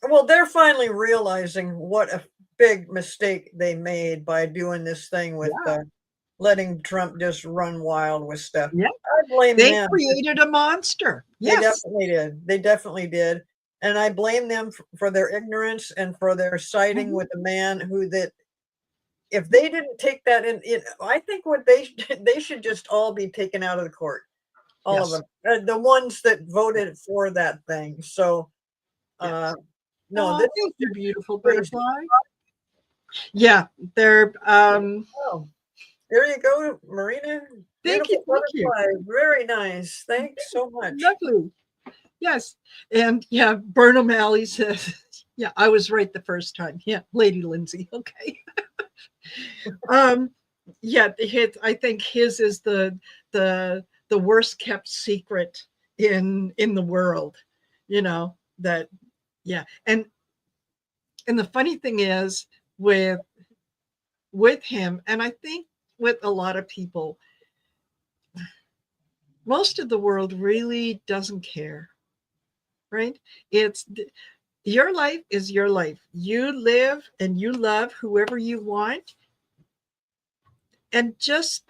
well, they're finally realizing what a big mistake they made by doing this thing with yeah, letting Trump just run wild with stuff. yeah, I blame they them. created a monster. They Yes. definitely did. They definitely did. And I blame them for their ignorance and for their siding Mhm. with a man who that if they didn't take that I think what they they should just all be taken out of the court, all of Yes. them, the ones that voted for that thing. So, uh, Yes. no, Oh, this thank is you, beautiful crazy. butterfly. Yeah, they're. Oh, there you go, Marina. Thank you, Beautiful thank you. butterfly. Very nice. Thanks so much. Lovely. Yes, and yeah, Bern O'Malley says, "Yeah, I was right the first time." Yeah, Lady Lindsay. Okay. um, yeah, I think his is the worst kept secret in the world. That, yeah, and the funny thing is with him, and I think with a lot of people, most of the world really doesn't care, right? It's your life is your life. You live and you love whoever you want, and just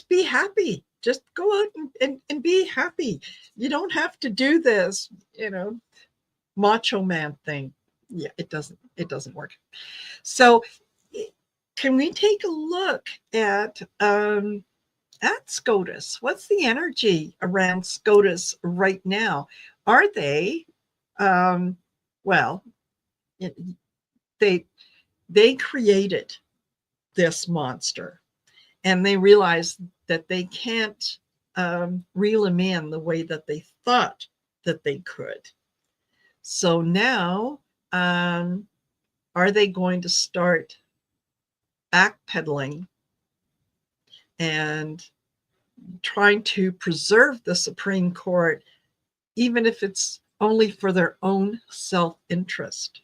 be happy. Just go out and be happy. You don't have to do this, macho man thing. Yeah, it doesn't work. So can we take a look at SCOTUS? What's the energy around SCOTUS right now? Are they, um, well, they they created this monster, and they realized that they can't reel him in the way that they thought that they could. So now, um, are they going to start backpedaling and trying to preserve the Supreme Court, even if it's only for their own self-interest?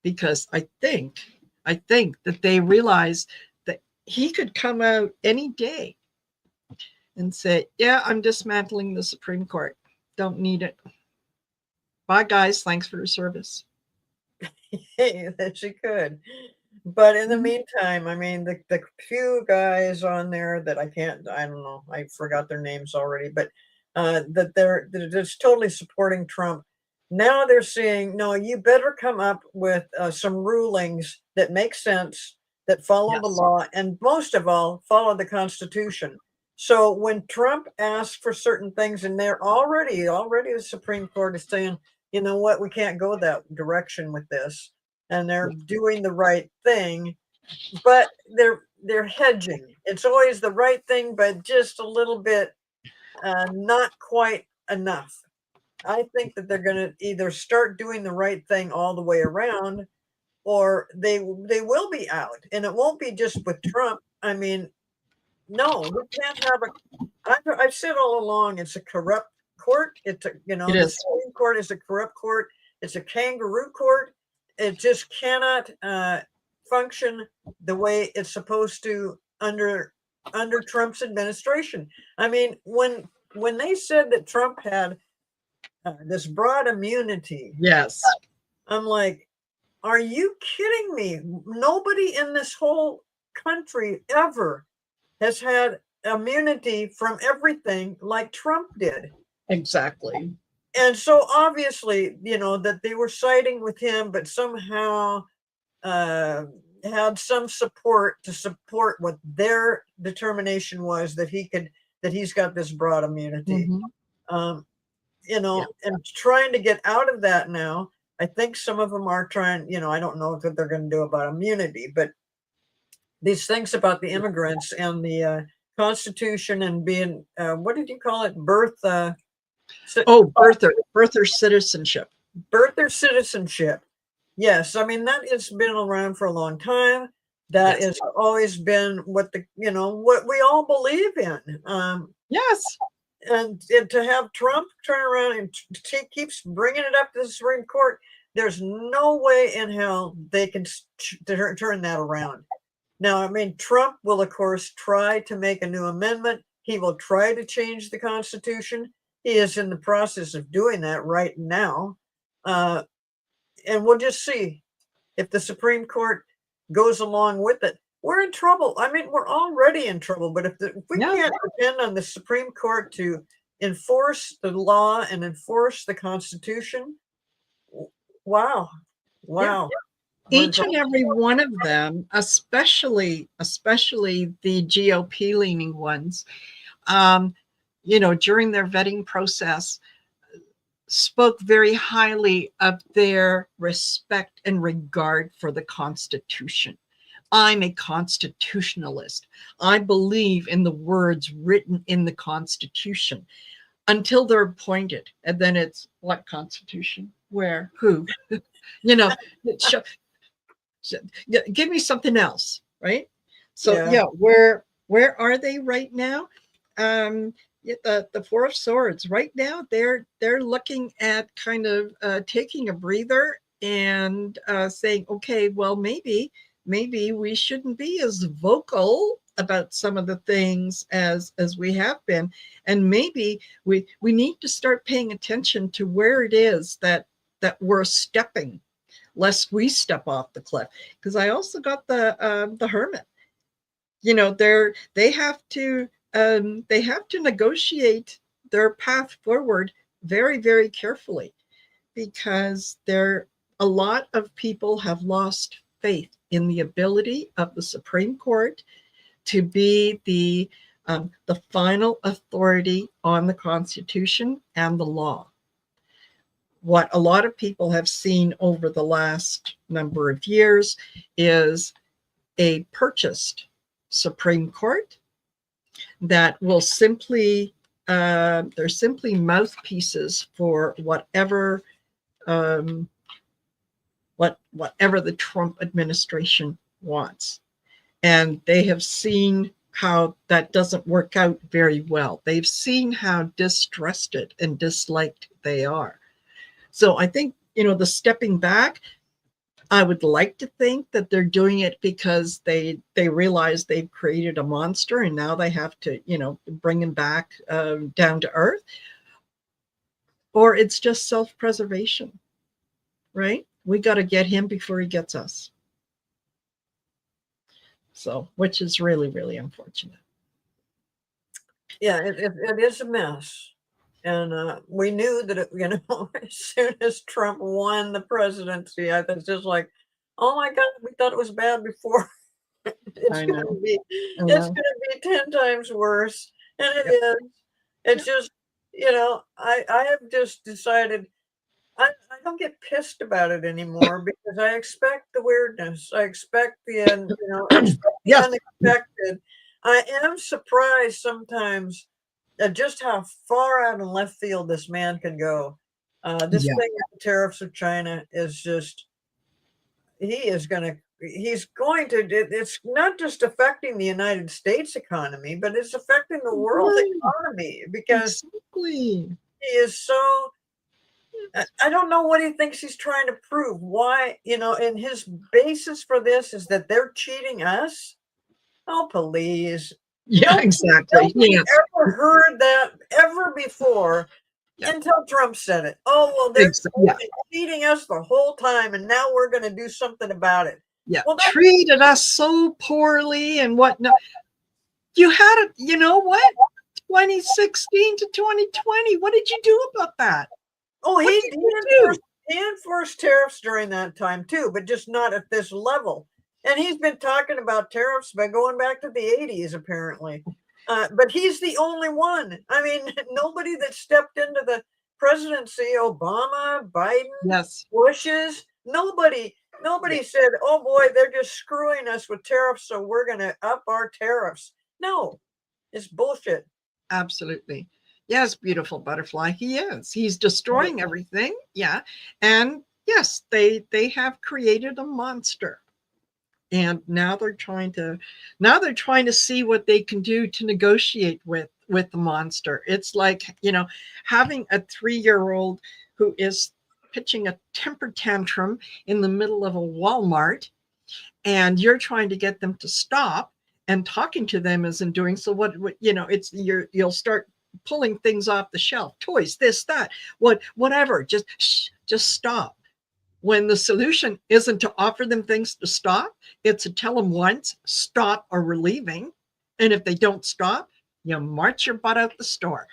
Because I think that they realize that he could come out any day and say, "Yeah, I'm dismantling the Supreme Court. Don't need it. Bye, guys. Thanks for your service." That she could. But in the Mhm. meantime, I mean, the few guys on there that I don't know, I forgot their names already, but that they're just totally supporting Trump. Now they're saying, no, you better come up with some rulings that make sense, that follow the Yes. law, and most of all, follow the Constitution. So when Trump asks for certain things, and they're already the Supreme Court is saying, you know what, we can't go that direction with this, and they're doing the right thing, but they're hedging. It's always the right thing, but just a little bit not quite enough. I think that they're going to either start doing the right thing all the way around, or they will be out, and it won't be just with Trump. I mean, no, we can't have a. I've said all along, it's a corrupt court. It's a, It the is. Supreme Court is a corrupt court. It's a kangaroo court. It just cannot function the way it's supposed to under Trump's administration. I mean, when they said that Trump had this broad immunity, Yes. I'm like, are you kidding me? Nobody in this whole country ever has had immunity from everything like Trump did. Exactly. And so obviously, that they were siding with him, but somehow uh, had some support to support what their determination was, that he's got this broad immunity. Mm-hmm. Um, Yeah. and trying to get out of that now. I think some of them are trying, I don't know what they're going to do about immunity, but these things about the immigrants and the Constitution and being, what did you call it? Oh, birther citizenship. Birther citizenship. Yes, I mean that has been around for a long time. That Yes. has always been what what we all believe in. Yes. And to have Trump turn around and keeps bringing it up to the Supreme Court, there's no way in hell they can turn that around. Now, I mean, Trump will, of course, try to make a new amendment. He will try to change the Constitution. He is in the process of doing that right now. Uh, and we'll just see if the Supreme Court goes along with it. We're in trouble. I mean, we're already in trouble, but if we Yeah. can't depend on the Supreme Court to enforce the law and enforce the Constitution, wow, Yeah. wow, we're in Each and trouble. every one of them, especially the GOP leaning ones, um, during their vetting process, spoke very highly of their respect and regard for the Constitution. I'm a constitutionalist. I believe in the words written in the Constitution until they're appointed. And then it's what Constitution? Where? Who? you know, give me something else, right? So Yeah, yeah, where are they right now? The Four of Swords right now, they're looking at kind of taking a breather and saying, okay, well maybe we shouldn't be as vocal about some of the things as we have been, and maybe we need to start paying attention to where it is that we're stepping, lest we step off the cliff. Because I also got the Hermit. They have to negotiate their path forward very, carefully, because there a lot of people have lost faith in the ability of the Supreme Court to be the final authority on the Constitution and the law. What a lot of people have seen over the last number of years is a purchased Supreme Court that will simply they're simply mouthpieces for um, whatever the Trump administration wants. And they have seen how that doesn't work out very well. They've seen how distrusted and disliked they are. So I think, the stepping back, I would like to think that they're doing it because they realize they've created a monster and now they have to, bring him back down to earth. Or it's just self-preservation, right? We got to get him before he gets us. So, which is really, really unfortunate. Yeah, it is a mess. And we knew that, as soon as Trump won the presidency, I was just like, oh my God, we thought it was bad before. It's I going know. to be, I it's know. going to be 10 times worse. And it Yep. is. It's Yep. just, I have just decided I don't get pissed about it anymore because I expect the weirdness. I expect expect the Yes. unexpected. I am surprised sometimes at just how far out in left field this man can go. This Yeah. thing with the tariffs of China is just, he's going to, it's not just affecting the United States economy, but it's affecting the world Right. economy because Exactly. he is so I don't know what he thinks he's trying to prove. Why, and his basis for this is that they're cheating us. Oh, please. Yeah, exactly. Nobody Yes. ever heard that ever before Yeah. until Trump said it. Oh, well, Yeah. been cheating us the whole time, and now we're going to do something about it. Yeah. Well, that's Treated us so poorly and whatnot. You had it, you know what? 2016 to 2020. What did you do about that? oh, What did you do? he enforced tariffs during that time too, but just not at this level. And he's been talking about tariffs by going back to the 80s, apparently. But he's the only one. I mean, nobody that stepped into the presidency, Obama, Biden, Yes. Bush's, nobody said, oh boy, they're just screwing us with tariffs, so we're going to up our tariffs. No, it's bullshit. Absolutely. Yes, beautiful butterfly. He is. He's destroying everything. Yeah. And yes, they have created a monster. And now they're trying to see what they can do to negotiate with the monster. It's like, having a 3-year-old who is pitching a temper tantrum in the middle of a Walmart, and you're trying to get them to stop, and talking to them isn't doing so. What it's you'll start pulling things off the shelf, toys, this, that, whatever. Just stop. When the solution isn't to offer them things to stop, it's to tell them once, stop, or we're leaving. And if they don't stop, you march your butt out the store.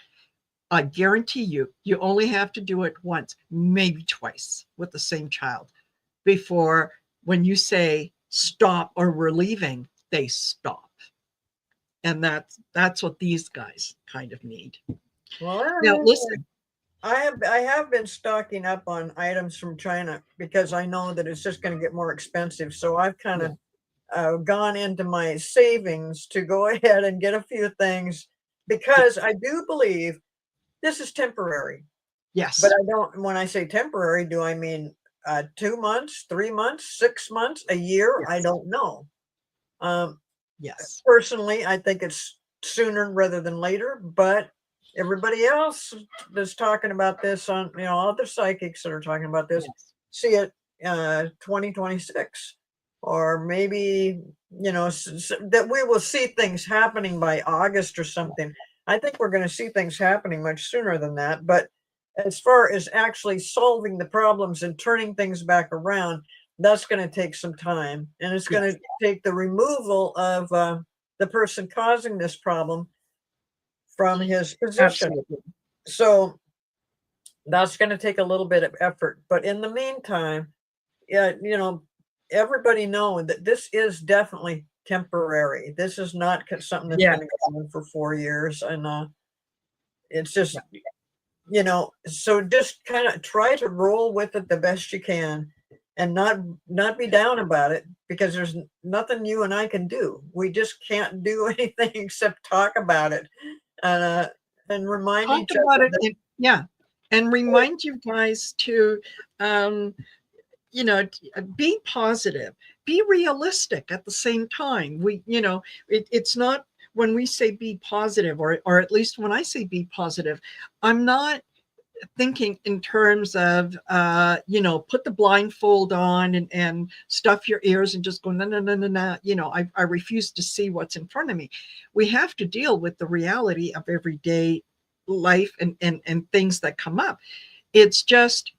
I guarantee you only have to do it once, maybe twice with the same child before, when you say stop or we're leaving, they stop. And that's what these guys kind of need. Well, Now, listen. I have been stocking up on items from China because I know that it's just going to get more expensive. So I've kind Yeah. of gone into my savings to go ahead and get a few things because I do believe this is temporary. But Yes. I don't. When I say temporary, do I mean 2 months, 3 months, 6 months, a year? I Yes. don't know. Um, Yes. Personally, I think it's sooner rather than later, but everybody else that's talking about this on, other psychics that are talking about this Yes. see it 2026 or maybe, that we will see things happening by August or something. I think we're going to see things happening much sooner than that. But as far as actually solving the problems and turning things back around, that's going to take some time, and it's going Yes. to take the removal of the person causing this problem from his position. Absolutely. So that's going to take a little bit of effort. But in the meantime, yeah, everybody know that this is definitely temporary. This is not something that's Yeah, going to go on for 4 years, and it's yeah. just so just kind of try to roll with it the best you can, and not be down about it, because there's nothing you and I can do. We just can't do anything except talk about it, and remind Talk each about other it. Yeah, and remind you guys to, um, be positive, be realistic at the same time. It's not, when we say be positive, or at least when I say be positive, I'm not thinking in terms of, put the blindfold on and stuff your ears and just go, no, no, no, no, no. I refuse to see what's in front of me. We have to deal with the reality of everyday life, and things that come up. It's just,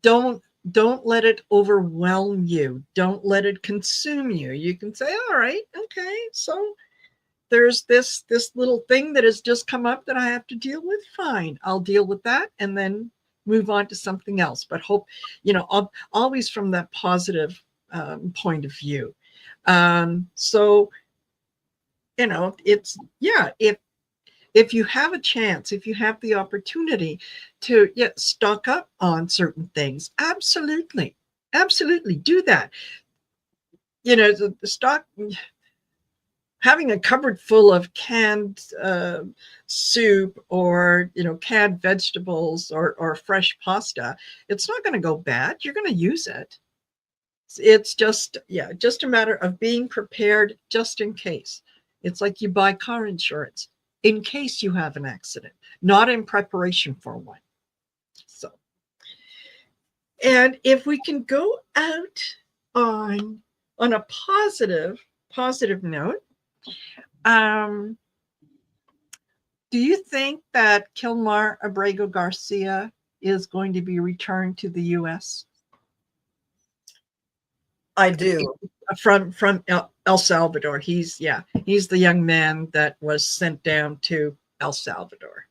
don't don't let it overwhelm you. Don't let it consume you. You can say, all right, okay, so there's this little thing that has just come up that I have to deal with. Fine, I'll deal with that, and then move on to something else. But hope, always from that positive, point of view. So, it's, yeah, if you have a chance, if you have the opportunity to, yeah, stock up on certain things, absolutely, absolutely do that. The stock, having a cupboard full of canned, soup, or canned vegetables, or fresh pasta, it's not going to go bad. You're going to use it. It's just, yeah, just a matter of being prepared just in case. It's like you buy car insurance in case you have an accident, not in preparation for one. So, and if we can go out on a positive note, um, do you think that Kilmar Abrego Garcia is going to be returned to the U.S.? I do. From El Salvador? He's the young man that was sent down to El Salvador.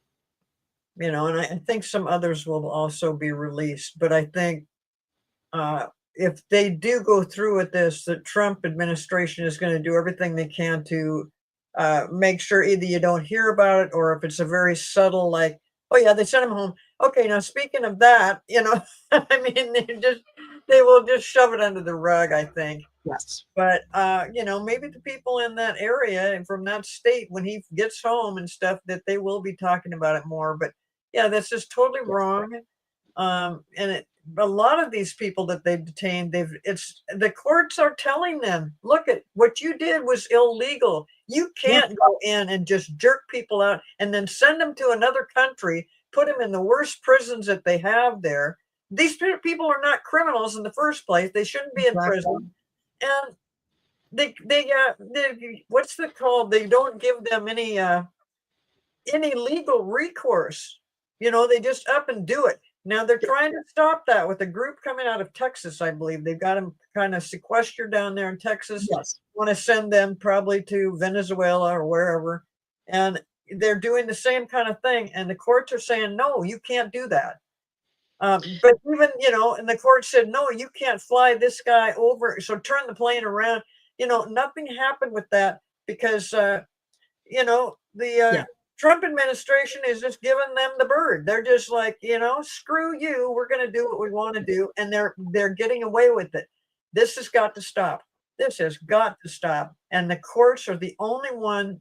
And I think some others will also be released. But I think if they do go through with this, the Trump administration is going to do everything they can to make sure either you don't hear about it, or if it's a very subtle, like, oh yeah, they sent him home. Okay, now speaking of that, I mean, they will just shove it under the rug, I think. Yes. But maybe the people in that area and from that state, when he gets home and stuff, that they will be talking about it more. But yeah, that's just totally Yes. wrong. A lot of these people that they've detained, it's the courts are telling them, look, at what you did was illegal. You Yeah. can't go in and just jerk people out and then send them to another country, put them in the worst prisons that they have there. These people are not criminals in the first place. They shouldn't be in Exactly. prison. And they what's the called? They don't give them any legal recourse. They just up and do it. Now they're trying to stop that with a group coming out of Texas, I believe. They've got them kind of sequestered down there in Texas. Yes. Want to send them probably to Venezuela or wherever. And they're doing the same kind of thing. And the courts are saying, no, you can't do that. But even, and the court said, no, you can't fly this guy over. So turn the plane around. Nothing happened with that because, the Yeah. Trump administration is just giving them the bird. They're just like, screw you. We're going to do what we want to do. And they're getting away with it. This has got to stop. This has got to stop. And the courts are the only one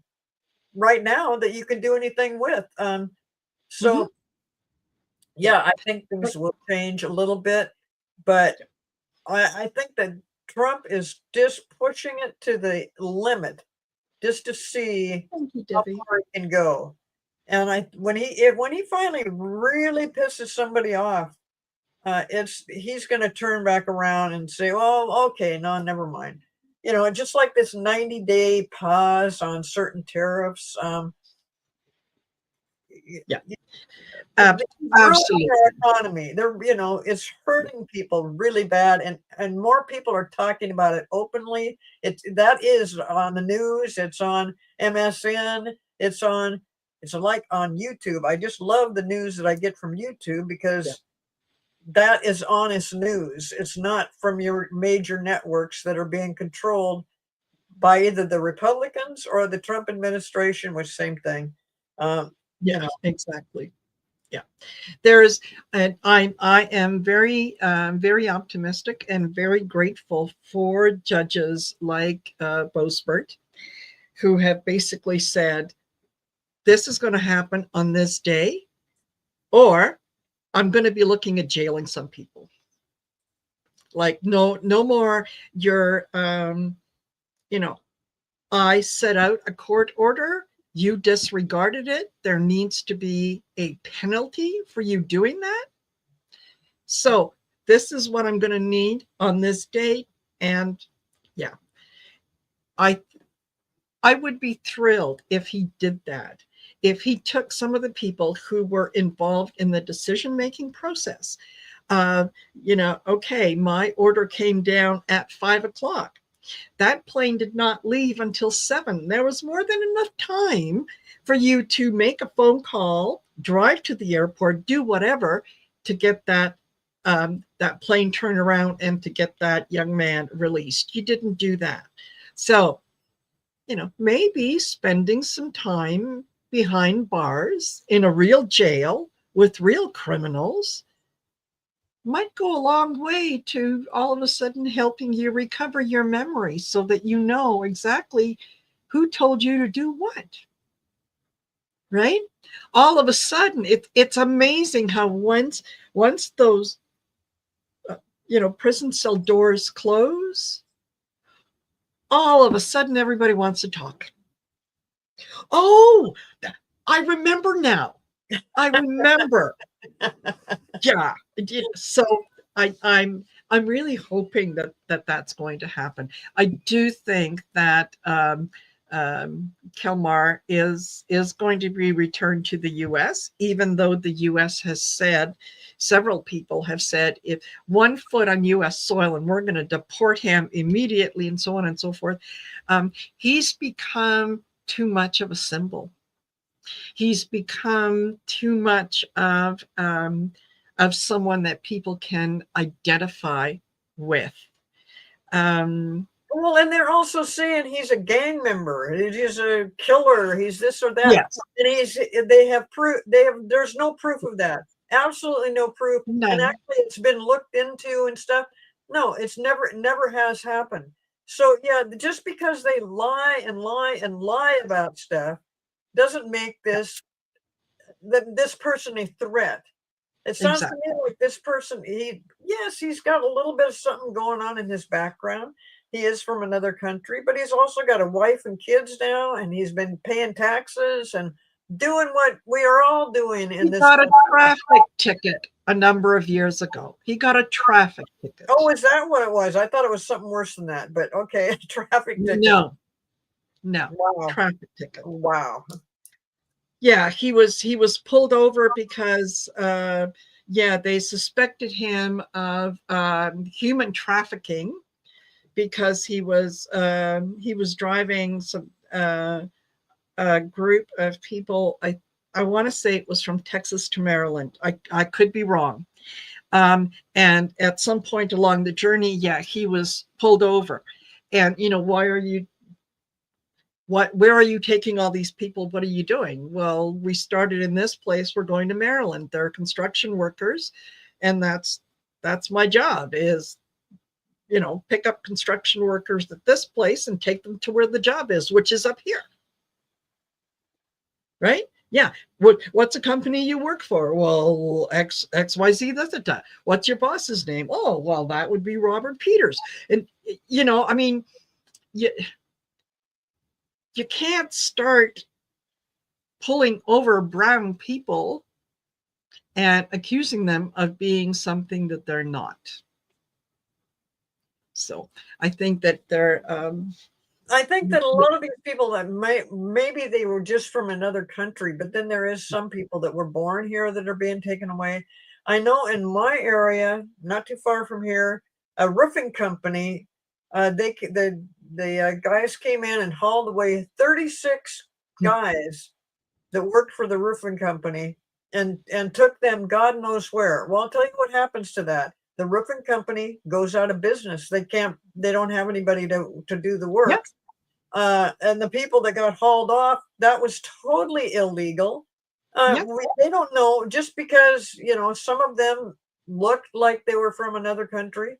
right now that you can do anything with. Mm-hmm. So Yeah. yeah, I think things will change a little bit, but I think that Trump is just pushing it to the limit just to see Thank you, how Debbie. far he can go. And when he finally really pisses somebody off, he's going to turn back around and say, "Well, okay, no, never mind." Just like this 90-day pause on certain tariffs. Yeah. It's ruining Absolutely. our economy. It's hurting people really bad, and more people are talking about it openly. That is on the news. It's on MSN. It's like on YouTube. I just love the news that I get from YouTube Yeah. because that is honest news. It's not from your major networks that are being controlled by either the Republicans or the Trump administration, which same thing. You know, Yes, exactly. Yeah. There's, and I am very, very optimistic and very grateful for judges like Boesbert, who have basically said, this is going to happen on this day, or I'm going to be looking at jailing some people. Like, no, no more. You're, you know, I set out a court order. You disregarded it. There needs to be a penalty for you doing that. So this is what I'm going to need on this date. And yeah, I I would be thrilled if he did that. If he took some of the people who were involved in the decision making process, uh, okay, my order came down at 5 o'clock. That plane did not leave until 7. There was more than enough time for you to make a phone call, drive to the airport, do whatever to get that plane turned around and to get that young man released. You didn't do that. So, maybe spending some time behind bars in a real jail with real criminals might go a long way to all of a sudden helping you recover your memory so that you know exactly who told you to do what, right? All of a sudden, it's amazing how once those prison cell doors close, all of a sudden everybody wants to talk. Oh, I remember now. I remember. Yeah. So I'm really hoping that's going to happen. I do think that Kelmar is going to be returned to the U.S., even though the U.S. has said, several people have said, if 1 foot on U.S. soil and we're going to deport him immediately, and so on and so forth. He's become too much of a symbol. He's become too much of someone that people can identify with. well, and they're also saying he's a gang member. He's a killer. He's this or that, Yes, and they have proof. They have there's no proof of that. Absolutely no proof. And none. actually, it's been looked into and stuff. No, it's never has happened. So yeah, just because they lie and lie and lie about stuff doesn't make this person a threat. It sounds to Exactly. me like this person, yes, he's got a little bit of something going on in his background. He is from another country, but he's also got a wife and kids now, and he's been paying taxes and doing what we are all doing in He this got a country. traffic ticket a number of years ago. He got a traffic ticket. Oh, is that what it was? I thought it was something worse than that, but okay, traffic ticket. No, no, Wow. traffic ticket. Wow. Yeah, he was pulled over because yeah, they suspected him of human trafficking because he was driving a group of people. I want to say it was from Texas to Maryland. I could be wrong. And at some point along the journey, yeah, he was pulled over. And why are you where are you taking all these people? What are you doing? Well, we started in this place, we're going to Maryland. They're construction workers, and that's my job is pick up construction workers at this place and take them to where the job is, which is up here. Right? Yeah. What's a company you work for? Well, XYZ. That's a. What's your boss's name? Oh, well, that would be Robert Peters. And I mean, you you can't start pulling over brown people and accusing them of being something that they're not. So I think that they're I think that a lot of these people that maybe they were just from another country, but then there is some people that were born here that are being taken away. I know in my area, not too far from here, a roofing company, the guys came in and hauled away 36 guys that worked for the roofing company and took them God knows where. Well, I'll tell you what happens to that. The roofing company goes out of business. They don't have anybody to do the work. Yes. And the people that got hauled off, that was totally illegal. Yes. They don't know, just because, some of them looked like they were from another country.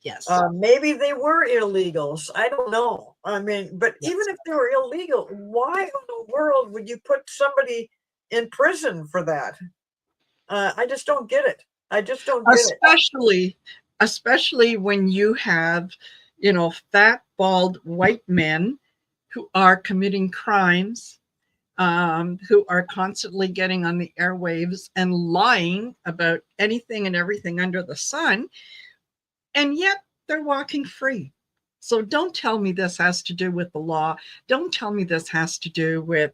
Yes. Maybe they were illegals. I don't know. I mean, but even Yes. if they were illegal, why in the world would you put somebody in prison for that? I just don't get it. I just don't get it. Especially when you have, fat, bald white men who are committing crimes, who are constantly getting on the airwaves and lying about anything and everything under the sun, and yet they're walking free. So don't tell me this has to do with the law. Don't tell me this has to do with,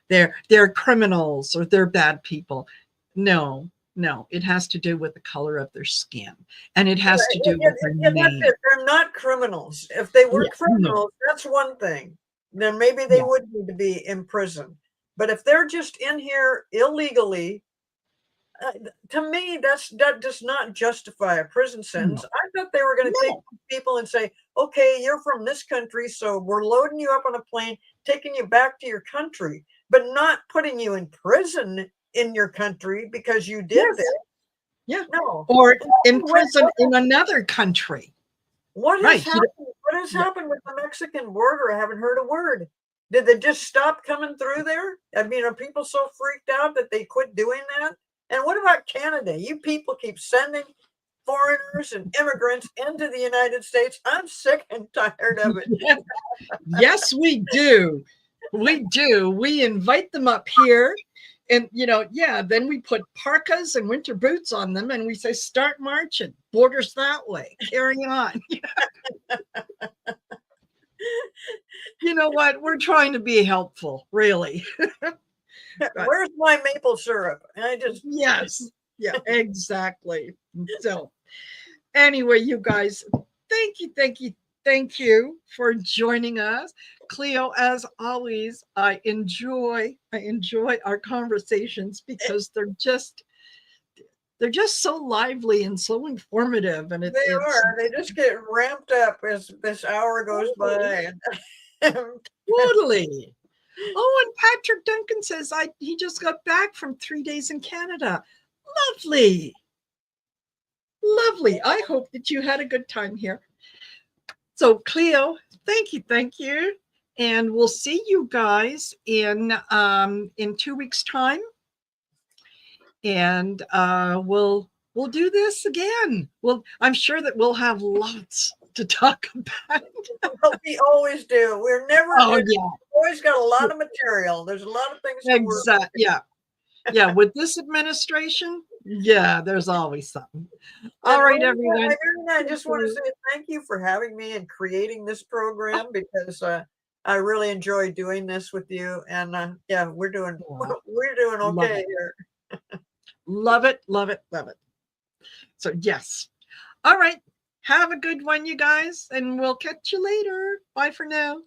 they're criminals or they're bad people. No, no, it has to do with the color of their skin, and it has to do Yeah, with their that's name. it. They're not criminals. If they were Yeah, no, criminals, that's one thing. Then maybe they yeah, would need to be in prison. But if they're just in here illegally, uh, to me, that does not justify a prison no, sentence. I thought they were going to take no. people and say, "Okay, you're from this country, so we're loading you up on a plane, taking you back to your country, but not putting you in prison in your country because you did this." Yes, yeah, No. or in What, prison in another country, what has right? happened? What has Yeah, happened with the Mexican border? I haven't heard a word. Did they just stop coming through there? I mean, are people so freaked out that they quit doing that? And what about Canada? You people keep sending foreigners and immigrants into the United States. I'm sick and tired of it. yeah. Yes, we do. We do. We invite them up here. And, yeah, then we put parkas and winter boots on them and we say, start marching, borders that way, carry on. You know what? We're trying to be helpful, really. But Where's my maple syrup? And I just, yes, yeah, exactly. So, anyway, you guys, thank you, thank you, thank you for joining us. Cleo, as always, I enjoy our conversations because they're just so lively and so informative, and they it's are. They just get ramped up as this hour goes totally, by. totally. Oh, and Patrick Duncan says he just got back from 3 days in Canada. Lovely, lovely. I hope that you had a good time here. So, Cleo, thank you, and we'll see you guys in 2 weeks' time, and we'll do this again. I'm sure that we'll have lots to talk about. Well, we always do. We're never, Oh yeah, always got a lot of material. There's a lot of things to work. exactly. Yeah, yeah. With this administration, yeah, there's always something. And All right, everyone. I just want to say thank you for having me and creating this program, because I really enjoy doing this with you. And yeah, we're doing Oh, we're doing love okay it, here. love it, love it, love it. So yes. All right. Have a good one, you guys, and we'll catch you later. Bye for now.